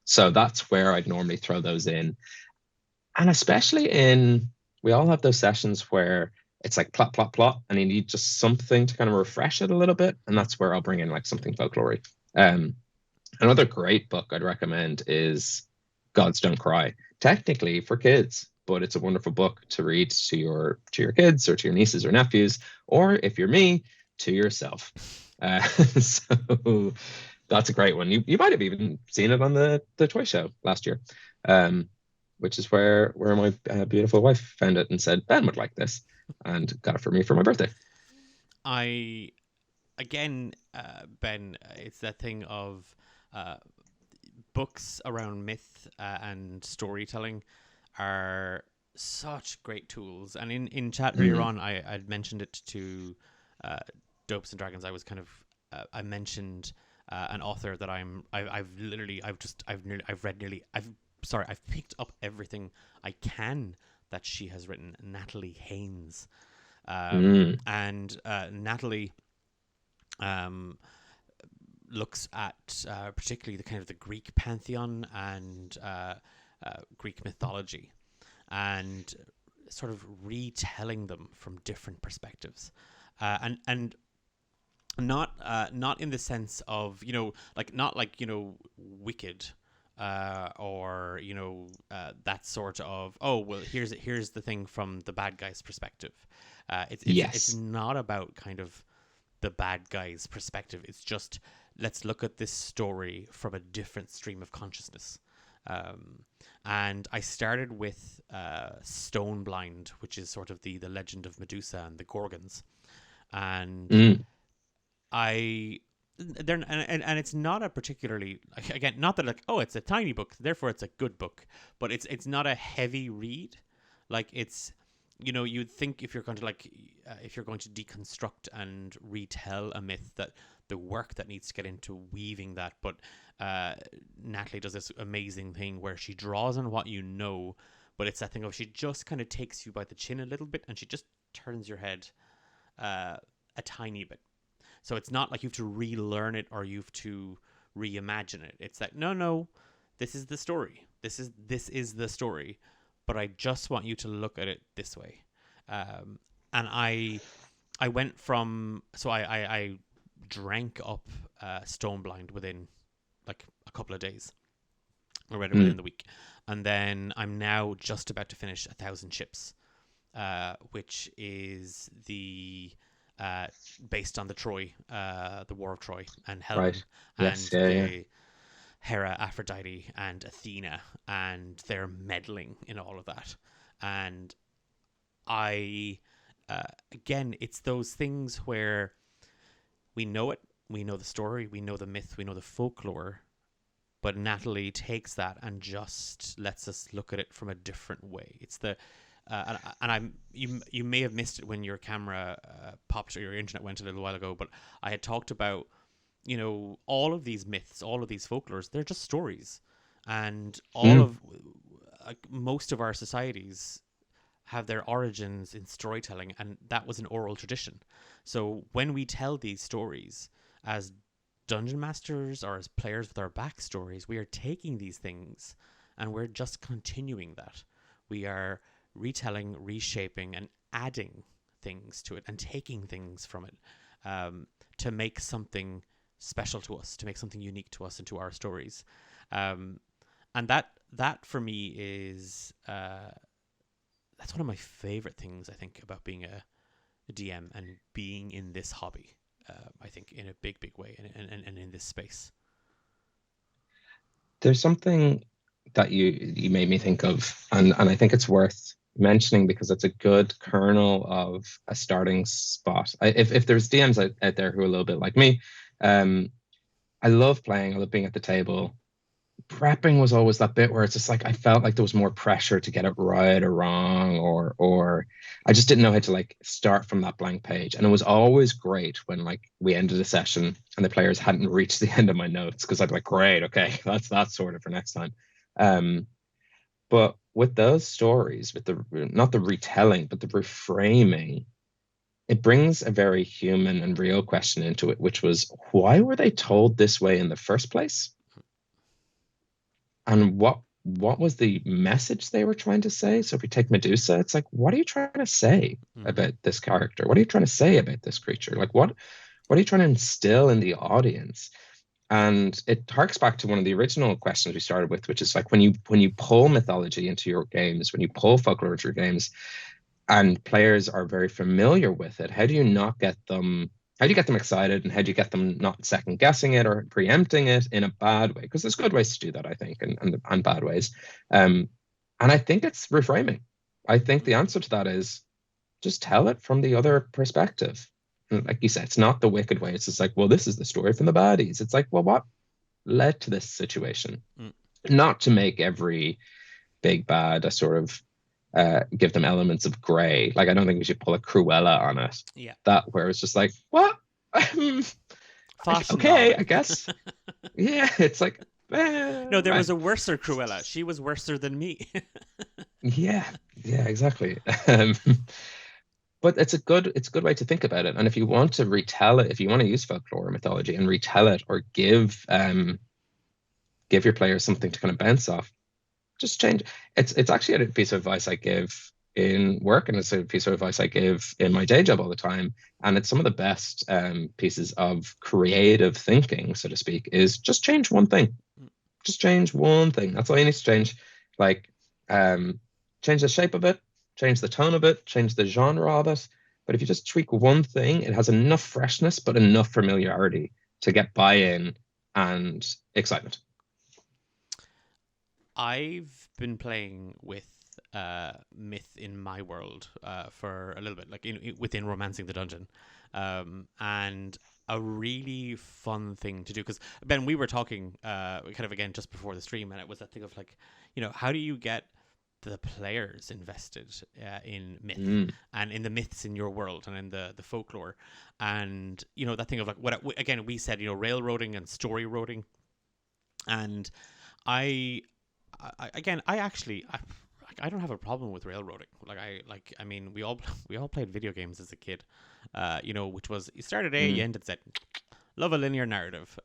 So that's where I'd normally throw those in. And especially we all have those sessions where it's like plot, plot, plot, and you need just something to kind of refresh it a little bit. And that's where I'll bring in like something folklore. Another great book I'd recommend is Gods Don't Cry. Technically for kids, but it's a wonderful book to read to your kids or to your nieces or nephews, or if you're me, to yourself. So that's a great one. You might have even seen it on the toy show last year, which is where my beautiful wife found it and said, Ben would like this, and got it for me for my birthday. Ben, it's that thing of books around myth and storytelling are such great tools. And in chat earlier on, I'd mentioned it to Dopes and Dragons. I was kind of I mentioned an author that I've picked up everything I can that she has written, Natalie Haynes. And Natalie looks at particularly the kind of the Greek pantheon and Greek mythology, and sort of retelling them from different perspectives, and not in the sense of Wicked, or that sort of, oh well, here's the thing from the bad guy's perspective. It's not about kind of the bad guy's perspective. It's just, let's look at this story from a different stream of consciousness. And I started with Stone Blind, which is sort of the legend of Medusa and the Gorgons. And it's not a particularly, again, not that like, oh, it's a tiny book, therefore it's a good book, but it's not a heavy read. Like it's, you'd think if you're going to if you're going to deconstruct and retell a myth, that the work that needs to get into weaving that. But Natalie does this amazing thing where she draws on what you know, but it's that thing of, she just kind of takes you by the chin a little bit and she just turns your head a tiny bit. So it's not like you have to relearn it or you have to reimagine it. It's like, no, this is the story. This is the story. But I just want you to look at it this way. And I went from, so I drank up Stone Blind within like a couple of days. I read it within the week. And then I'm now just about to finish 1,000 Ships, which is the based on the War of Troy, and Helen, Right. Yes, and yeah. the Hera, Aphrodite, and Athena, and their meddling in all of that. And again, it's those things where we know it, we know the story, we know the myth, we know the folklore, but Natalie takes that and just lets us look at it from a different way. It's the you may have missed it when your camera popped or your internet went a little while ago, but I had talked about, all of these myths, all of these folklores, they're just stories, and most of our societies have their origins in storytelling, and that was an oral tradition. So when we tell these stories as dungeon masters or as players with our backstories, we are taking these things and we're just continuing that. We are retelling, reshaping, and adding things to it and taking things from it to make something special to us, to make something unique to us and to our stories. And that for me is that's one of my favorite things, I think, about being a DM and being in this hobby. I think in a big way, and in this space. There's something that you made me think of, and I think it's worth mentioning because it's a good kernel of a starting spot. If there's DMs out there who are a little bit like me, I love playing, I love being at the table. Prepping was always that bit where it's just like I felt like there was more pressure to get it right or wrong, or I just didn't know how to like start from that blank page. And it was always great when like we ended a session and the players hadn't reached the end of my notes, because I'd be like, great, okay, that's sorted for next time. But with those stories, with not the retelling but the reframing, it brings a very human and real question into it, which was, why were they told this way in the first place? And what was the message they were trying to say? So if we take Medusa, it's like, what are you trying to say about this character? What are you trying to say about this creature? Like, what are you trying to instill in the audience? And it harks back to one of the original questions we started with, which is like, when you pull mythology into your games, when you pull folklore into your games, and players are very familiar with it, how do you get them excited, and how do you get them not second guessing it or preempting it in a bad way? Because there's good ways to do that, I think, and bad ways. And I think it's reframing. I think the answer to that is just tell it from the other perspective. And like you said, it's not the wicked way. It's just like, well, this is the story from the baddies. It's like, well, what led to this situation? Not to make every big bad a sort of give them elements of gray. Like, I don't think we should pull a Cruella on it. Yeah. That where it's just like, what? Okay, I guess. Yeah, it's like, no, there was a worser Cruella. She was worser than me. yeah, exactly. But it's a good way to think about it. And if you want to retell it, if you want to use folklore mythology and retell it, or give your players something to kind of bounce off, just change. It's actually a piece of advice I give in work, and it's a piece of advice I give in my day job all the time. And it's some of the best pieces of creative thinking, so to speak, is just change one thing. Just change one thing. That's all you need to change. Like, change the shape of it, change the tone of it, change the genre of it. But if you just tweak one thing, it has enough freshness, but enough familiarity to get buy-in and excitement. I've been playing with myth in my world for a little bit, like within Romancing the Dungeon, and a really fun thing to do, because Ben, we were talking kind of again just before the stream, and it was that thing of like, how do you get the players invested in myth and in the myths in your world and in the folklore, and that thing of like, what again we said, railroading and story roading, and I don't have a problem with railroading. I mean, we all played video games as a kid, which was, you started A, you ended Z. Love a linear narrative.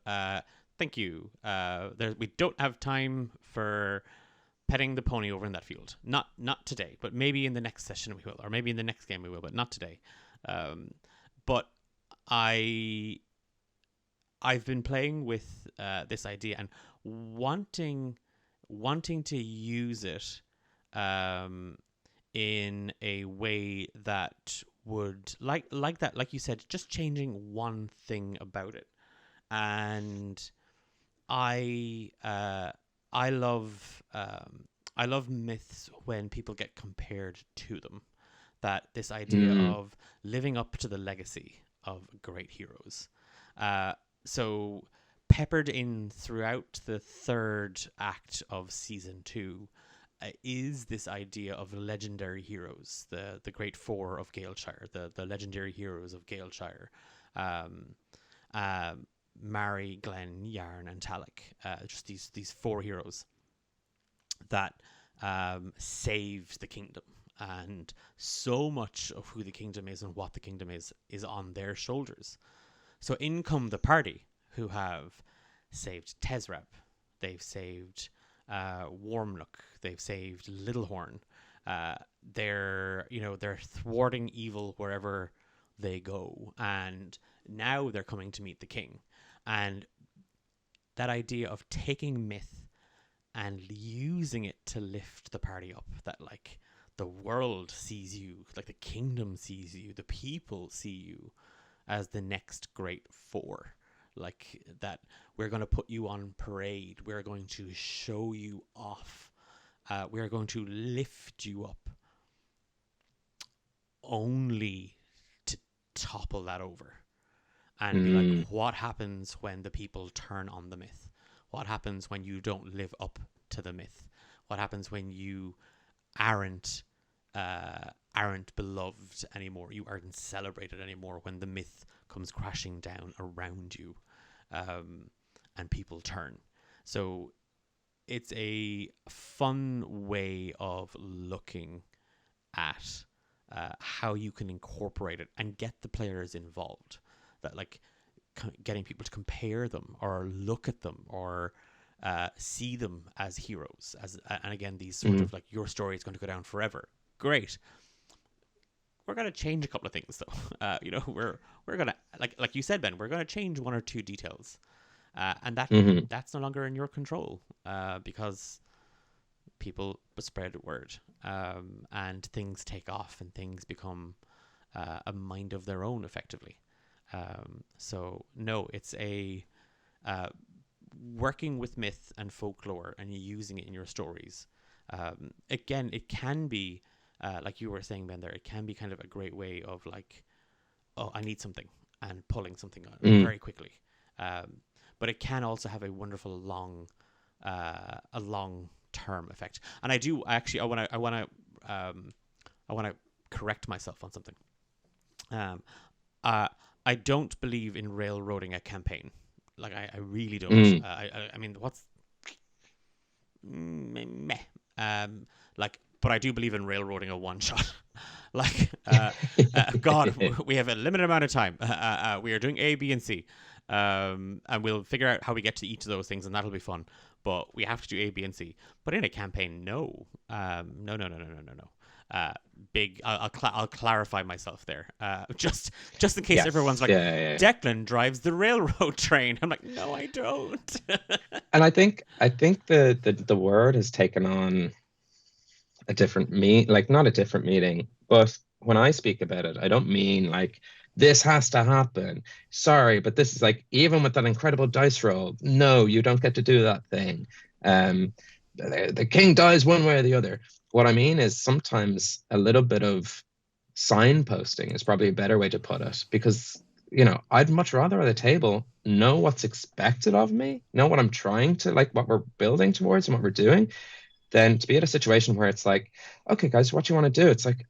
Thank you. We don't have time for petting the pony over in that field. Not today, but maybe in the next session we will, or maybe in the next game we will, but not today. But I've been playing with this idea and wanting to use it in a way that would like that, like you said, just changing one thing about it. And I love myths when people get compared to them. That this idea of living up to the legacy of great heroes. So peppered in throughout the third act of season 2 is this idea of legendary heroes, the great four of Galeshire, the legendary heroes of Galeshire. Mary, Glenn, Yarn, and Talek. Just these four heroes that saved the kingdom. And so much of who the kingdom is and what the kingdom is on their shoulders. So in come the party, who have saved Tezreb, they've saved Wormlook, they've saved Littlehorn. They're thwarting evil wherever they go, and now they're coming to meet the king. And that idea of taking myth and using it to lift the party up, that like the world sees you, like the kingdom sees you, the people see you as the next great four. Like that we're going to put you on parade. We're going to show you off. We're going to lift you up only to topple that over. And be like, what happens when the people turn on the myth? What happens when you don't live up to the myth? What happens when you aren't beloved anymore? You aren't celebrated anymore when the myth comes crashing down around you, and people turn. So it's a fun way of looking at how you can incorporate it and get the players involved. That like getting people to compare them or look at them or see them as heroes. And again, these sort of like, your story is going to go down forever. Great. We're going to change a couple of things though. We're going to, like you said, Ben, we're going to change one or two details. And that's no longer in your control because people spread word, and things take off and things become a mind of their own effectively. So no, it's a working with myth and folklore and using it in your stories. Again, it can be like you were saying, Ben, there, it can be kind of a great way of like, oh, I need something, and pulling something on very quickly. But it can also have a wonderful long term effect. And I want to correct myself on something. I don't believe in railroading a campaign. Like I really don't. I mean, what's meh. But I do believe in railroading a one shot. God, we have a limited amount of time. We are doing A, B, and C, and we'll figure out how we get to each of those things, and that'll be fun. But we have to do A, B, and C. But in a campaign, no. I'll clarify myself there, just in case everyone's like, Declan drives the railroad train. I'm like, no, I don't. And I think the word has taken on a different not a different meaning, but when I speak about it, I don't mean like this has to happen. Sorry, but this is like, even with that incredible dice roll, no, you don't get to do that thing. The king dies one way or the other. What I mean is sometimes a little bit of signposting is probably a better way to put it, because, I'd much rather at the table know what's expected of me, know what I'm trying to, like, what we're building towards and what we're doing, than to be at a situation where it's like, okay, guys, what do you want to do? It's like,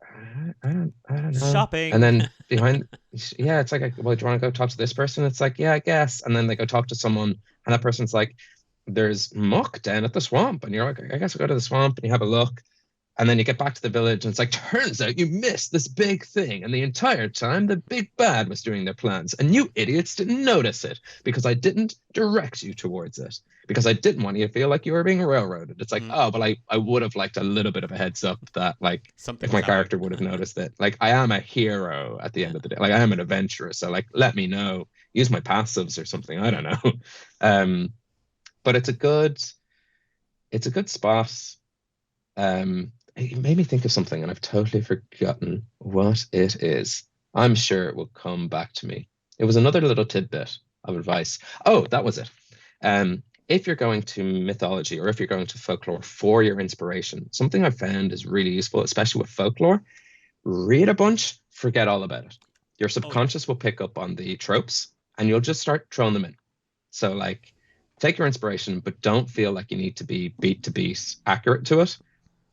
I don't know. Shopping. And then behind, it's like, well, do you want to go talk to this person? It's like, yeah, I guess. And then they go talk to someone, and that person's like, there's muck down at the swamp. And you're like, I guess I'll go to the swamp, and you have a look. And then you get back to the village, and it's like, turns out you missed this big thing. And the entire time, the big bad was doing their plans. And you idiots didn't notice it because I didn't direct you towards it, because I didn't want you to feel like you were being railroaded. It's like, oh, but I would have liked a little bit of a heads up that, like, if my character would have noticed it. Like, I am a hero at the end of the day. Like, I am an adventurer. So, like, let me know. Use my passives or something. I don't know. But it's a good spot. it made me think of something, and I've totally forgotten what it is. I'm sure it will come back to me. It was another little tidbit of advice. Oh, that was it. If you're going to mythology or if you're going to folklore for your inspiration, something I've found is really useful, especially with folklore. Read a bunch, forget all about it. Your subconscious will pick up on the tropes and you'll just start throwing them in. So like, take your inspiration, but don't feel like you need to be beat to beat accurate to it.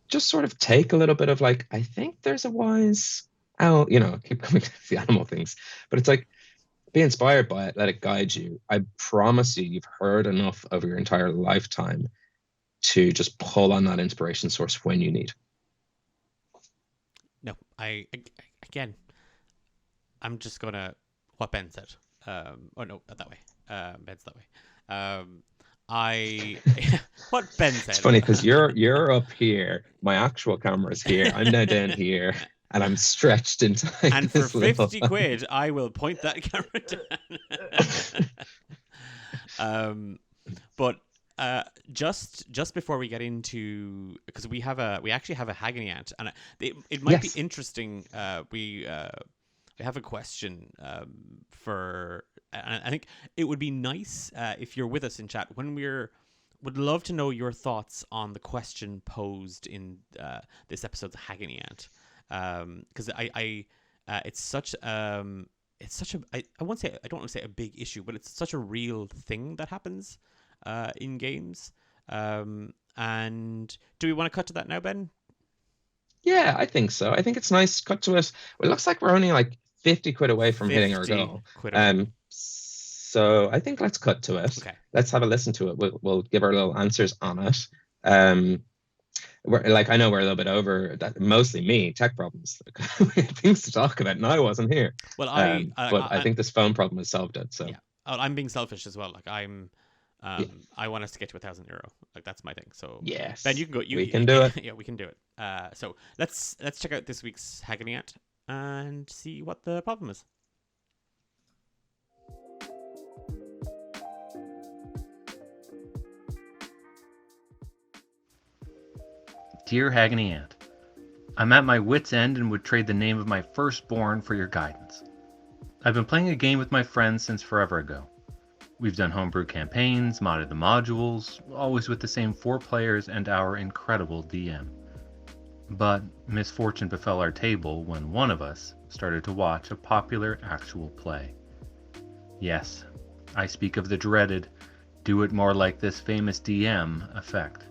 Just sort of take a little bit of like, I think there's a wise owl, keep coming to the animal things, but it's like, be inspired by it, let it guide you. I promise you've heard enough over your entire lifetime to just pull on that inspiration source when you need. No, again, I'm just gonna what Ben said. Oh no, not that way. Ben's that way. What Ben said. It's funny because you're up here, my actual camera's here. I'm now down here. And I'm stretched into like and for 50 quid, I will point that camera down. But just before we get into, because we actually have a Haggany Ant, and it might be interesting. We have a question for, and I think it would be nice if you're with us in chat when would love to know your thoughts on the question posed in this episode's Haggany Ant. Because it's such I don't want to say a big issue, but it's such a real thing that happens in games. And do we want to cut to that now, Ben? Yeah, I think so. I think it's nice. Cut to it. It looks like we're only like 50 quid away from hitting our goal. So I think let's cut to it. Okay. Let's have a listen to it. We'll give our little answers on it. I know we're a little bit over that, mostly me, tech problems. We had things to talk about and I wasn't here. Well, but I think this phone problem has solved it. So yeah. I'm being selfish as well. Like I want us to get to €1,000. Like that's my thing. So yes, Ben, you can go. We can do it. Yeah, we can do it. So let's check out this week's Haggany Ant and see what the problem is. Dear Haggany Ant, I'm at my wit's end and would trade the name of my firstborn for your guidance. I've been playing a game with my friends since forever ago. We've done homebrew campaigns, modded the modules, always with the same 4 players and our incredible DM. But misfortune befell our table when one of us started to watch a popular actual play. Yes, I speak of the dreaded, do it more like this famous DM effect.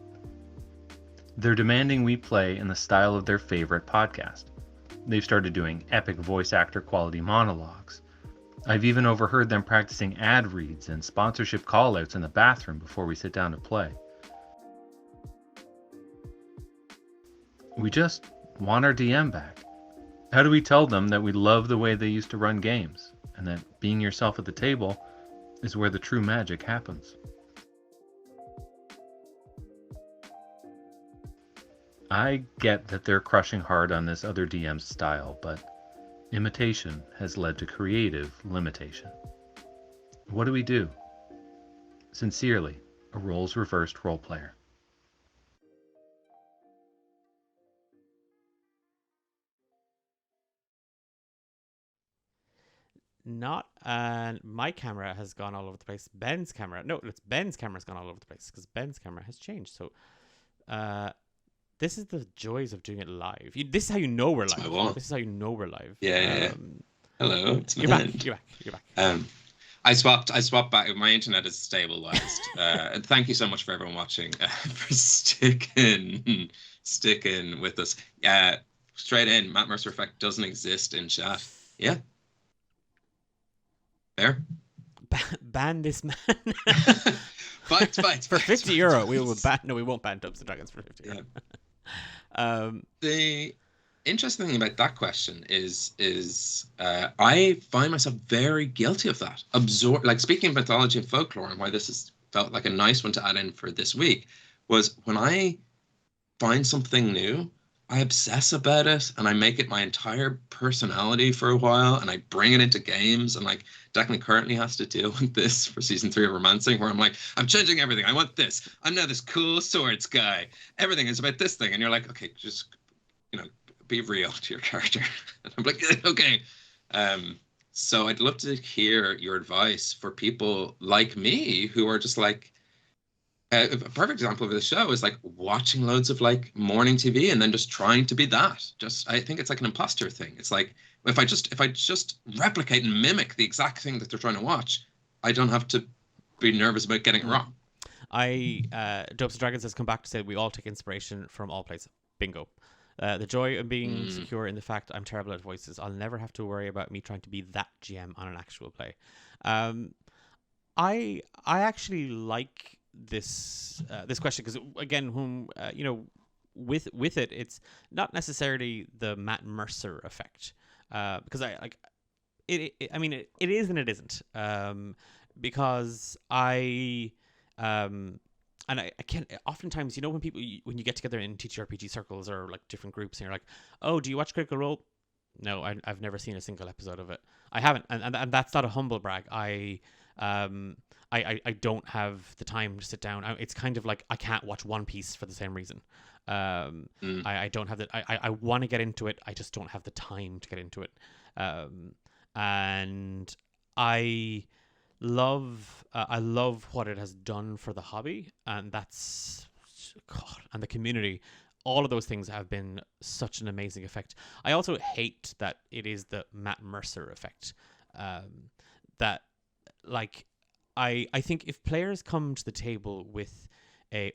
They're demanding we play in the style of their favorite podcast. They've started doing epic voice actor quality monologues. I've even overheard them practicing ad reads and sponsorship callouts in the bathroom before we sit down to play. We just want our DM back. How do we tell them that we love the way they used to run games, and that being yourself at the table is where the true magic happens? I get that they're crushing hard on this other DM's style, but imitation has led to creative limitation. What do we do? Sincerely, a roles reversed role player. My camera has gone all over the place. Ben's camera's gone all over the place because Ben's camera has changed. So, this is the joys of doing it live. This is how you know we're live. This is how you know we're live. Yeah. Hello, it's You're back. You're back. I swapped back. My internet is stabilized. Thank you so much for everyone watching, for sticking with us. Straight in, Matt Mercer Effect doesn't exist in chat. Yeah. There. Ban this man. Fight. For €50, we will ban. No, we won't ban Dungeons and Dragons for €50. Yeah. The interesting thing about that question is I find myself very guilty of that. Speaking of mythology and folklore, and why this has felt like a nice one to add in for this week, was when I find something new, I obsess about it and I make it my entire personality for a while, and I bring it into games. And like Declan currently has to deal with this for season 3 of Romancing, where I'm like, I'm changing everything. I want this. I'm now this cool swords guy. Everything is about this thing. And you're like, okay, just be real to your character. And I'm like, okay. So I'd love to hear your advice for people like me who are just like, a perfect example of the show is like watching loads of like morning TV and then just trying to be that. I think it's like an imposter thing. It's like if I just replicate and mimic the exact thing that they're trying to watch, I don't have to be nervous about getting it wrong. Dopes and Dragons has come back to say we all take inspiration from all places. Bingo. The joy of being secure in the fact I'm terrible at voices. I'll never have to worry about me trying to be that GM on an actual play. I actually like this question because again, with it, it's not necessarily the Matt Mercer effect because I like it. I mean, it is and it isn't because and I can't. Oftentimes, when when you get together in TTRPG circles or like different groups, and you're like, "Oh, do you watch Critical Role?" No, I've never seen a single episode of it. I haven't, and that's not a humble brag. I don't have the time to sit down. It's kind of like I can't watch One Piece for the same reason. I don't have that. I want to get into it. I just don't have the time to get into it. And I love what it has done for the hobby, and that's and the community. All of those things have been such an amazing effect. I also hate that it is the Matt Mercer effect. That like I think if players come to the table with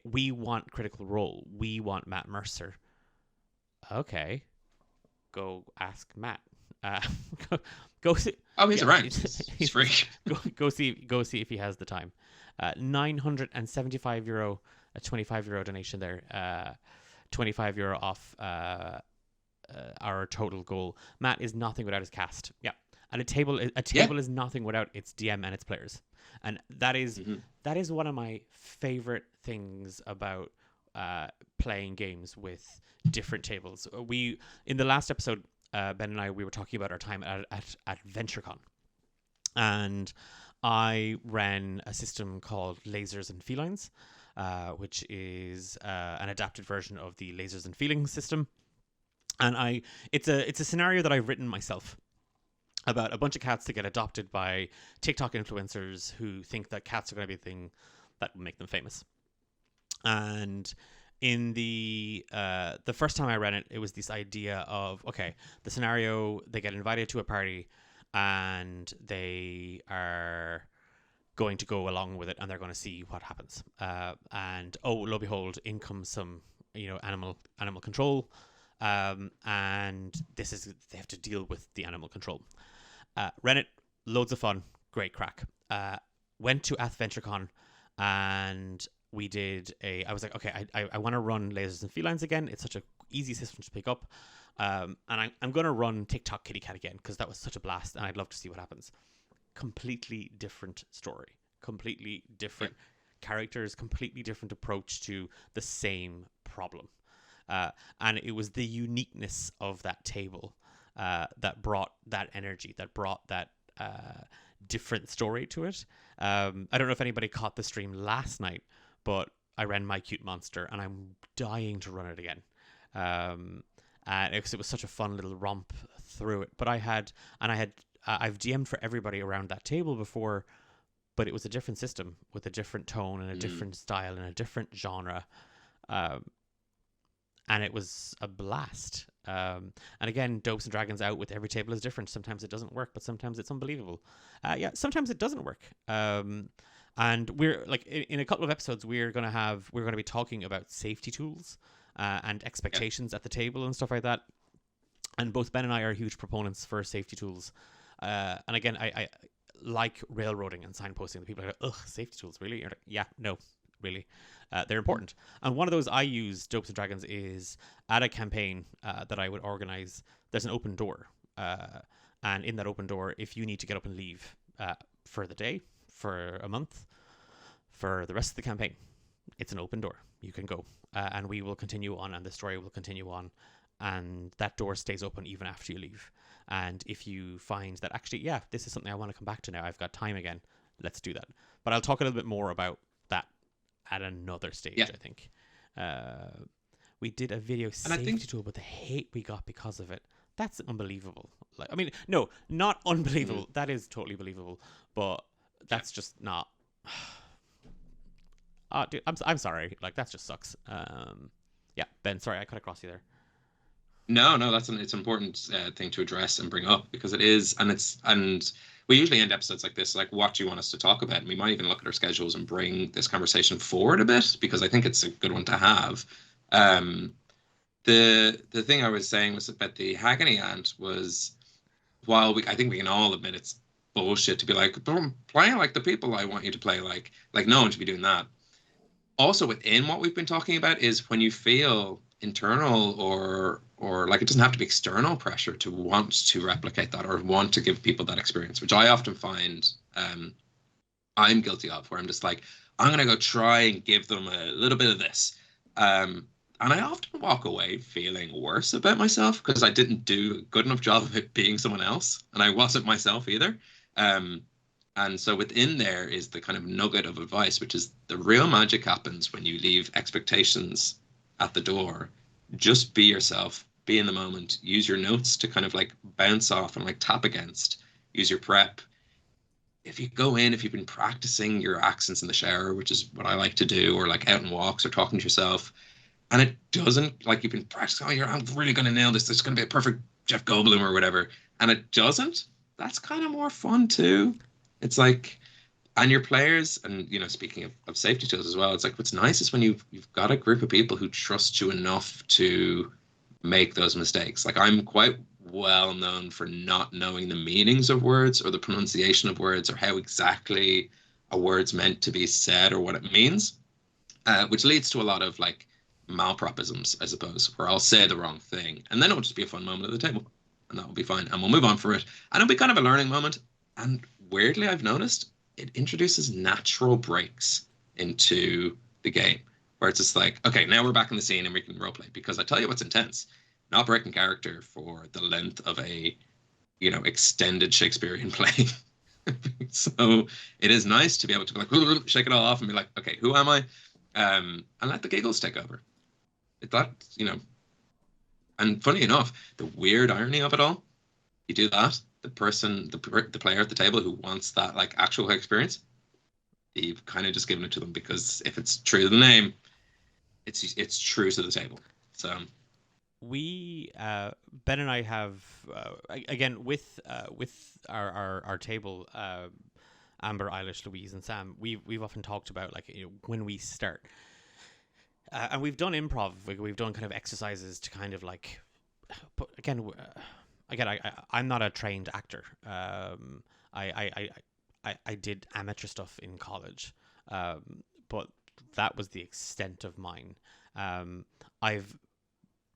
we want Critical Role, we want Matt Mercer. Okay, go ask Matt. Go see. Oh, he's around. He's free. Go see if he has the time. €975, a €25 donation there. €25 off our total goal. Matt is nothing without his cast. Yeah, and a table is nothing without its DM and its players. And that is one of my favorite things about playing games with different tables. We in the last episode, Ben and I, we were talking about our time at VentureCon, and I ran a system called Lasers and Felines, which is an adapted version of the Lasers and Feelings system, and it's a scenario that I've written myself about a bunch of cats that get adopted by TikTok influencers who think that cats are going to be the thing that will make them famous. And in the first time I ran it, it was this idea of, okay, the scenario, they get invited to a party and they are going to go along with it and they're going to see what happens. And lo and behold, in comes some, animal control. And they have to deal with the animal control. Ran it, loads of fun, great crack. Went to AthVentureCon and we did I was like, okay, I want to run Lasers and Felines again. It's such a easy system to pick up. And I'm going to run TikTok Kitty Cat again because that was such a blast and I'd love to see what happens. Completely different story, completely different characters, completely different approach to the same problem. And it was the uniqueness of that table that brought that energy, that brought that different story to it. I don't know if anybody caught the stream last night, but I ran My Cute Monster and I'm dying to run it again. And because it was such a fun little romp through it. But I've DM'd for everybody around that table before, but it was a different system with a different tone and a different style and a different genre. And it was a blast. And again, Dopes and Dragons out with every table is different. Sometimes it doesn't work, but sometimes it's unbelievable. Sometimes it doesn't work. And we're like in a couple of episodes, we're going to be talking about safety tools and expectations at the table and stuff like that. And both Ben and I are huge proponents for safety tools. And again, I like railroading and signposting. People are like, ugh, safety tools, really? You're like, yeah, no, really. They're important. And one of those I use, Dopes and Dragons, is at a campaign that I would organize. There's an open door. And in that open door, if you need to get up and leave for the day, for a month, for the rest of the campaign, it's an open door. You can go. And we will continue on, and the story will continue on. And that door stays open even after you leave. And if you find that actually, yeah, this is something I want to come back to now, I've got time again, let's do that. But I'll talk a little bit more about that at another stage, I think. We did a video And I safety think- tool, but the hate we got because of it. That's unbelievable. Like, I mean, no, not unbelievable. That is totally believable, but that's just not. Dude, I'm sorry. Like, that just sucks. Yeah, Ben, sorry, I cut across you there. No, it's an important thing to address and bring up, because it is, and we usually end episodes like this, like, what do you want us to talk about? And we might even look at our schedules and bring this conversation forward a bit, because I think it's a good one to have. The thing I was saying was about the Hackney Ant was, while I think we can all admit it's bullshit to be like, don't play like the people I want you to play like no one should be doing that. Also, within what we've been talking about is when you feel internal or like, it doesn't have to be external pressure to want to replicate that or want to give people that experience, which I often find I'm guilty of, where I'm just like, I'm gonna go try and give them a little bit of this, and I often walk away feeling worse about myself because I didn't do a good enough job of it being someone else, and I wasn't myself either. And so within there is the kind of nugget of advice, which is the real magic happens when you leave expectations at the door. Just be yourself, be in the moment, use your notes to kind of like bounce off and like tap against, use your prep. If you go in, if you've been practicing your accents in the shower, which is what I like to do, or like out on walks or talking to yourself, and it doesn't, like, you've been practicing, I'm really going to nail this, this is going to be a perfect Jeff Goldblum or whatever, and it doesn't, that's kind of more fun too. It's like, and your players, and, you know, speaking of safety tools as well, it's like, what's nice is when you've got a group of people who trust you enough to make those mistakes. Like, I'm quite well known for not knowing the meanings of words or the pronunciation of words or how exactly a word's meant to be said or what it means, which leads to a lot of like malpropisms, I suppose, where I'll say the wrong thing and then it'll just be a fun moment at the table and that will be fine and we'll move on from it, and it'll be kind of a learning moment. And weirdly, I've noticed it introduces natural breaks into the game where it's just like, okay, now we're back in the scene and we can roleplay, because I tell you what's intense, not breaking character for the length of a, you know, extended Shakespearean play. So it is nice to be able to be like, shake it all off and be like, okay, who am I? And let the giggles take over. That, you know, and funny enough, the weird irony of it all, you do that, the person, the player at the table who wants that like actual experience, you've kind of just given it to them, because if it's true to the name, it's true to the table. So we Ben and I have again with our table, Amber, Eilish, Louise, and Sam. We've often talked about, like, you know, when we start, and we've done improv. We've done kind of exercises to kind of like, but again, I'm not a trained actor. I did amateur stuff in college, but that was the extent of mine. I've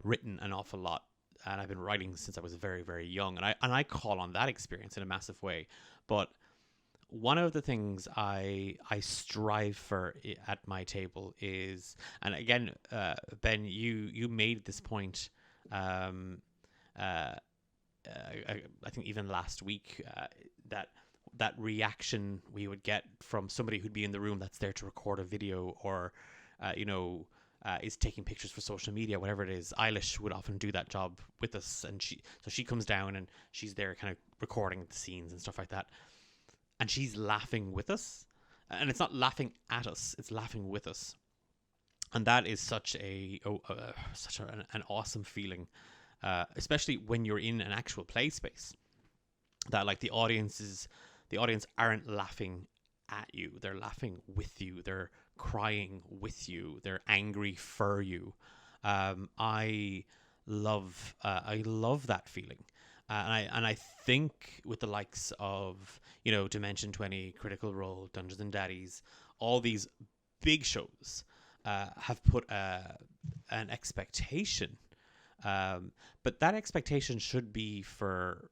written an awful lot, and I've been writing since I was very, very young, and I call on that experience in a massive way. But one of the things I strive for at my table is, and again, Ben, you made this point, I think even last week, that reaction we would get from somebody who'd be in the room that's there to record a video, or is taking pictures for social media, whatever it is. Eilish would often do that job with us, and she comes down and she's there kind of recording the scenes and stuff like that, and she's laughing with us, and it's not laughing at us, it's laughing with us, and that is such an awesome feeling, especially when you're in an actual play space, that like the audience aren't laughing at you, they're laughing with you, they're crying with you, they're angry for you. I love that feeling, and I think with the likes of, you know, Dimension 20, Critical Role, Dungeons and Daddies, all these big shows have put an expectation, but that expectation should be for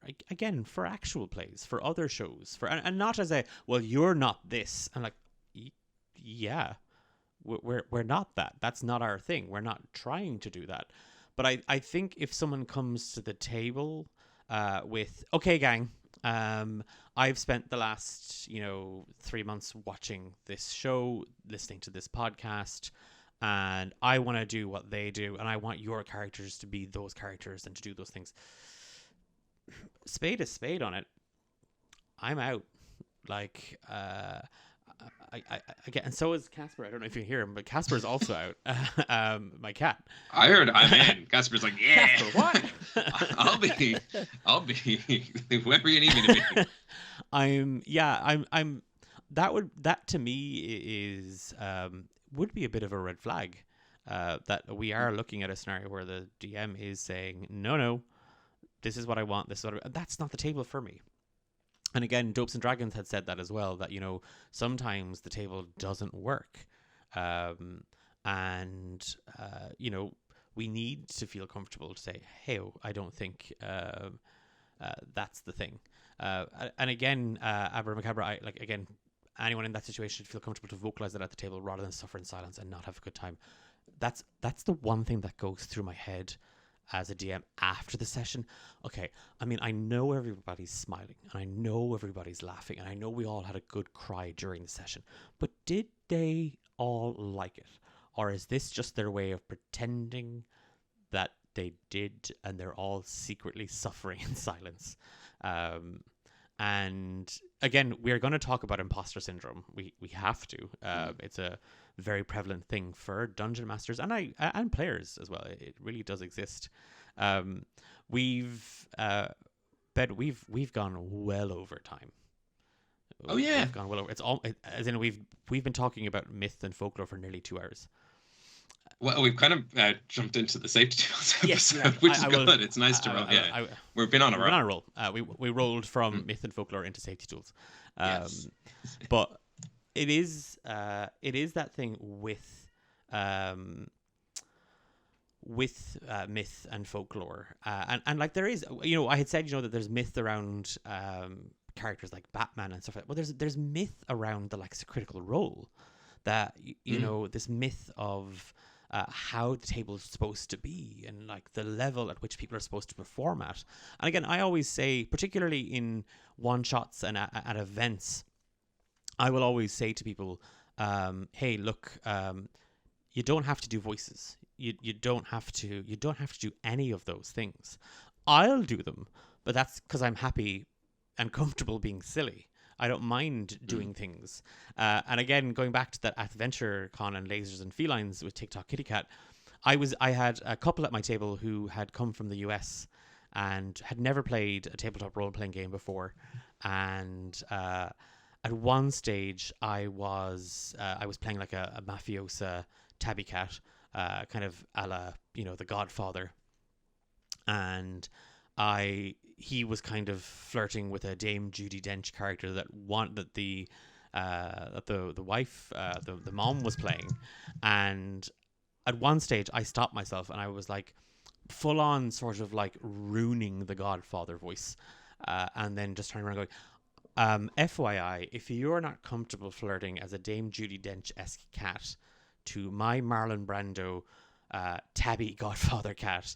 actual plays, for other shows, and not as a, well, you're not this. I'm like, yeah, we're not that. That's not our thing. We're not trying to do that. But I think if someone comes to the table with, okay, gang, I've spent the last 3 months watching this show, listening to this podcast. and I want to do what they do, and I want your characters to be those characters and to do those things. Spade is spade on it. I'm out. Like, I get, and so is Casper. I don't know if you hear him, but Casper is also out. My cat. I heard I'm in. Casper's like, yeah. Casper, what? I'll be whoever you need me to be. I'm. That to me is would be a bit of a red flag. That we are looking at a scenario where the DM is saying, no, this is what I want. This is what that's not the table for me. And again, Dopes and Dragons had said that as well, that, you know, sometimes the table doesn't work. You know, we need to feel comfortable to say, hey, I don't think that's the thing. And again, Abra Macabre, anyone in that situation should feel comfortable to vocalize it at the table rather than suffer in silence and not have a good time. That's the one thing that goes through my head as a DM after the session. Okay, I mean, I know everybody's smiling and I know everybody's laughing and I know we all had a good cry during the session, but did they all like it? Or is this just their way of pretending that they did and they're all secretly suffering in silence? And again, we're going to talk about imposter syndrome. We have to. It's a very prevalent thing for dungeon masters and players as well. It really does exist. We've gone well over time. Oh yeah, we've gone well over. It's all as in we've been talking about myth and folklore for nearly 2 hours. Well, we've kind of jumped into the safety tools episode, yes, which is good. It's nice to roll. We've been on a roll. We're on a roll. We rolled from myth and folklore into safety tools. Yes. But it is that thing with myth and folklore, and like there is, you know, I had said, you know, that there's myth around characters like Batman and stuff like that. Well, there's myth around the likes of Critical Role, that you know, this myth of how the table is supposed to be and like the level at which people are supposed to perform at. And again, I always say, particularly in one shots and at events, I will always say to people, hey, look, you don't have to do voices. You don't have to do any of those things. I'll do them, but that's because I'm happy and comfortable being silly. I don't mind doing things. And again, going back to that Adventure Con and Lasers and Felines with TikTok Kitty Cat, I had a couple at my table who had come from the US and had never played a tabletop role-playing game before. And at one stage, I was playing like a mafiosa tabby cat, kind of a la, you know, The Godfather. And he was kind of flirting with a Dame Judi Dench character that the wife, the mom was playing. And at one stage I stopped myself and I was like full on sort of like ruining the Godfather voice, and then just turning around going, FYI, if you're not comfortable flirting as a Dame Judi Dench-esque cat to my Marlon Brando tabby Godfather cat,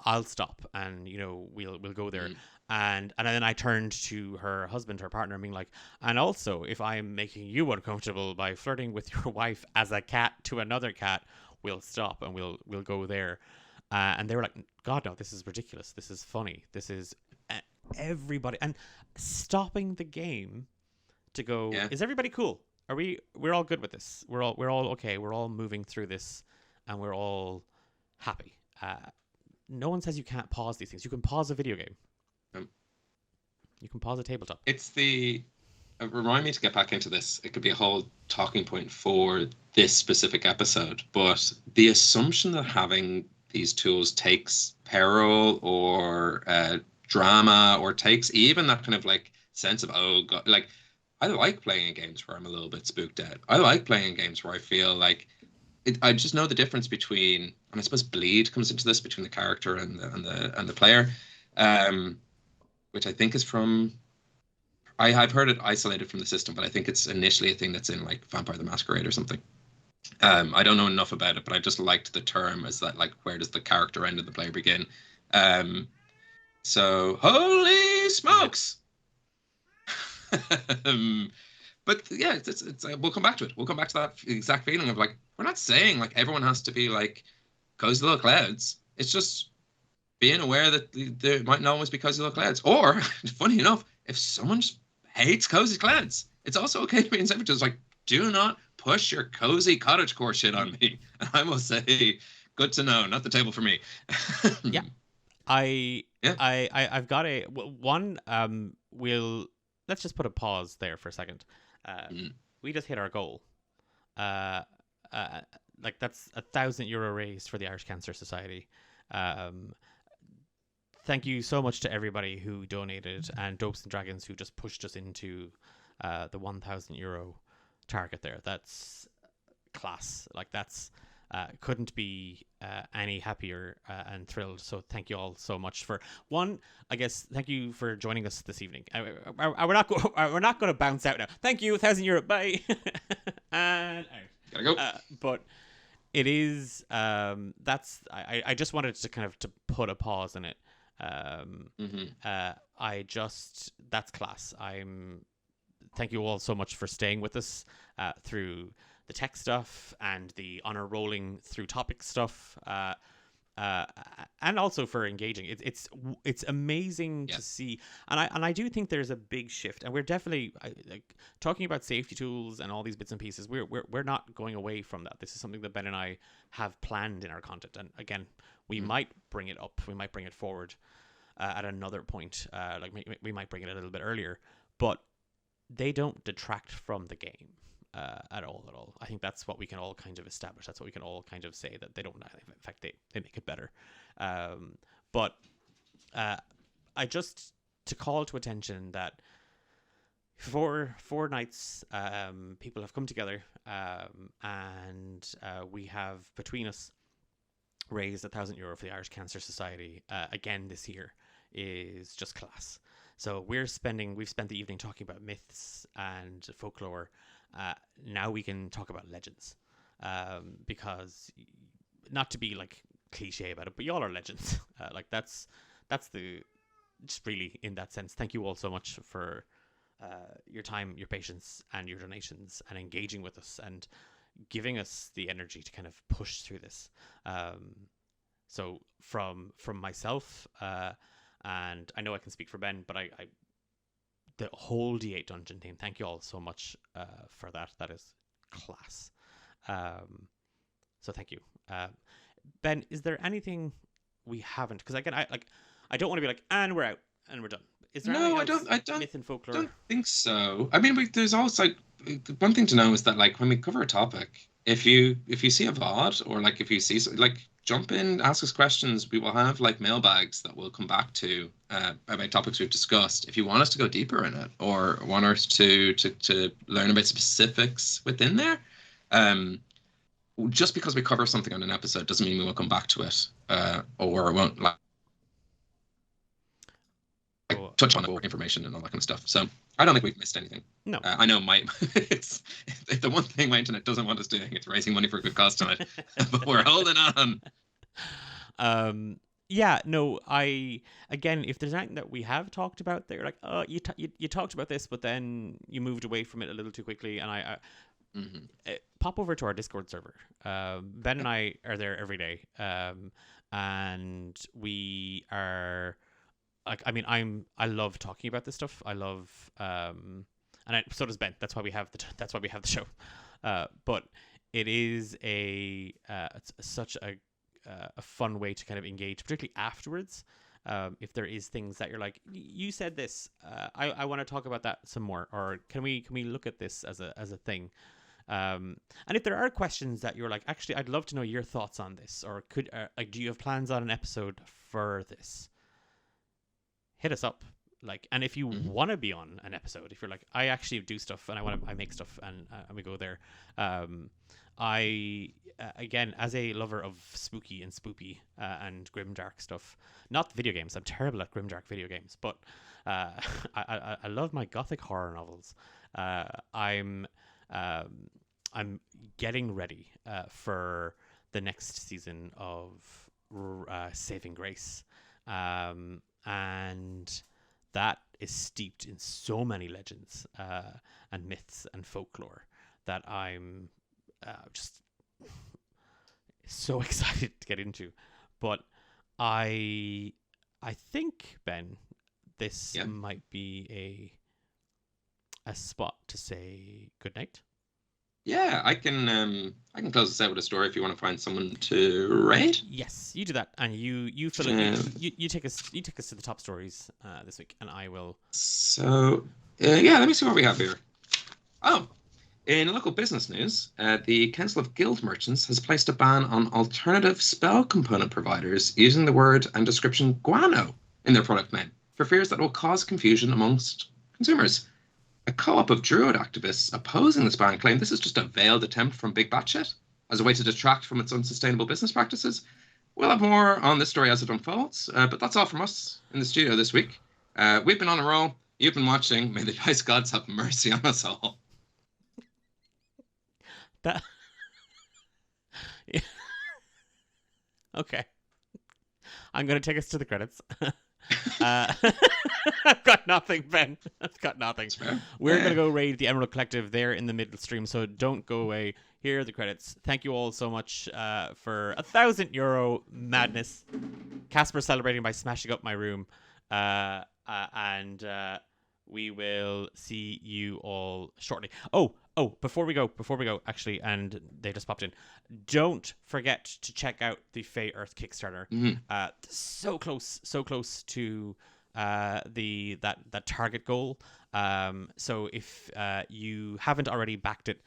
I'll stop, and you know, we'll go there. And then I turned to her husband, her partner, being like, and also, if I'm making you uncomfortable by flirting with your wife as a cat to another cat, we'll stop and we'll go there. And they were like, God no, this is ridiculous. This is funny. This is everybody, and stopping the game to go, is everybody cool? We're all good with this. We're all okay. We're all moving through this, and we're all happy. No one says you can't pause these things. You can pause a video game. You can pause a tabletop. It's remind me to get back into this. It could be a whole talking point for this specific episode, but the assumption that having these tools takes peril or drama, or takes even that kind of like sense of, oh God, like I like playing in games where I'm a little bit spooked out. I like playing in games where I feel like I just know the difference between, and I suppose bleed comes into this, between the character and the player, which I think is from, I've heard it isolated from the system, but I think it's initially a thing that's in like Vampire the Masquerade or something. I don't know enough about it, but I just liked the term as that, like, where does the character end and the player begin? So holy smokes. But yeah, it's we'll come back to it. We'll come back to that exact feeling of like, we're not saying like everyone has to be like cozy little clouds. It's just being aware that there might not always be cozy little clouds. Or, funny enough, if someone just hates cozy clouds, it's also okay to be in just like, do not push your cozy cottagecore shit on me. And I will say, good to know, not the table for me. Yeah. I've got one. Let's just put a pause there for a second. We just hit our goal. Like that's €1,000 raised for the Irish Cancer Society. Thank you so much to everybody who donated, and Dopes and Dragons who just pushed us into the €1,000 target there. That's class. Like that's couldn't be any happier and thrilled. So thank you all so much for one. I guess thank you for joining us this evening. We're not going to bounce out now. Thank you, €1,000. Bye. And gotta go. But it is that's I just wanted to kind of to put a pause in it. That's class. Thank you all so much for staying with us through the tech stuff and the honor rolling through topic stuff, and also for engaging. It's amazing to see, and I do think there's a big shift, and we're definitely like talking about safety tools and all these bits and pieces. We're not going away from that. This is something that Ben and I have planned in our content, and again, we might bring it up, we might bring it forward at another point. Like we might bring it a little bit earlier, but they don't detract from the game. At all. I think that's what we can all kind of establish. That's what we can all kind of say, that they don't. In fact, they make it better. But I just to call to attention that for 4 nights, people have come together, and we have between us raised €1,000 for the Irish Cancer Society. Again, this year is just class. So we've spent the evening talking about myths and folklore. Now we can talk about legends, because not to be like cliche about it, but y'all are legends. Like that's the just really in that sense. Thank you all so much for your time, your patience, and your donations, and engaging with us and giving us the energy to kind of push through this. So from myself, and I know I can speak for Ben, but I the whole D8 Dungeon team, thank you all so much for that. That is class. So thank you. Ben, is there anything we haven't? Because again, I don't want to be like, and we're out and we're done. Is there anything else? I don't. Myth and folklore. Don't think so. I mean, there's also like one thing to know is that like when we cover a topic, if you see a VOD or like if you see like jump in, ask us questions. We will have like mailbags that we'll come back to about topics we've discussed. If you want us to go deeper in it or want us to learn about specifics within there, just because we cover something on an episode doesn't mean we won't come back to it or won't like touch on more information and all that kind of stuff. So I don't think we've missed anything. No. I know it's the one thing my internet doesn't want us doing. It's raising money for a good cause tonight, but we're holding on. Yeah, no, again, if there's anything that we have talked about there, like, you talked about this, but then you moved away from it a little too quickly, and I pop over to our Discord server. Ben and I are there every day, and we are like, I mean, I love talking about this stuff. I love, so does Ben. That's why we have the show. But it is it's such a fun way to kind of engage, particularly afterwards. If there is things that you're like, you said this, I want to talk about that some more, or can we look at this as a thing? And if there are questions that you're like, actually, I'd love to know your thoughts on this, or do you have plans on an episode for this? Hit us up. Like, and if you want to be on an episode, if you're like, I actually do stuff and I make stuff and we go there. I again, as a lover of spooky and spoopy and grimdark stuff, not video games. I'm terrible at grimdark video games, but I love my gothic horror novels. I'm getting ready for the next season of Saving Grace, and that is steeped in so many legends and myths and folklore that I'm just so excited to get into. But I think, Ben, this might be a spot to say goodnight. Yeah, I can close this out with a story if you want to find someone to raid. Yes, you do that, and you fill it. You take us to the top stories this week, and I will. So let me see what we have here. Oh, in local business news, the Council of Guild Merchants has placed a ban on alternative spell component providers using the word and description guano in their product name for fears that it will cause confusion amongst consumers. A co-op of Druid activists opposing this ban claim this is just a veiled attempt from Big Batshit as a way to detract from its unsustainable business practices. We'll have more on this story as it unfolds, but that's all from us in the studio this week. We've been on a roll. You've been watching. May the dice gods have mercy on us all. That. Yeah. Okay. I'm going to take us to the credits. I've got nothing, Ben. I've got nothing. We're going to go raid the Emerald Collective there in the middle stream, so don't go away. Here are the credits. Thank you all so much for €1,000 madness. Casper celebrating by smashing up my room. And we will see you all shortly. Oh, before we go, actually, and they just popped in. Don't forget to check out the Fey Earth Kickstarter. So close to that target goal. So if you haven't already backed it,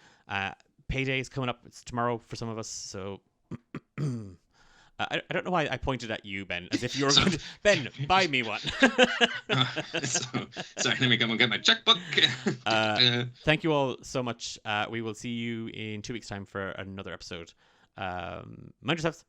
payday is coming up. It's tomorrow for some of us. So I don't know why I pointed at you, Ben, as if you were going to... Ben, buy me one. Sorry, let me go and get my checkbook. Thank you all so much. We will see you in 2 weeks' time for another episode. Mind yourselves.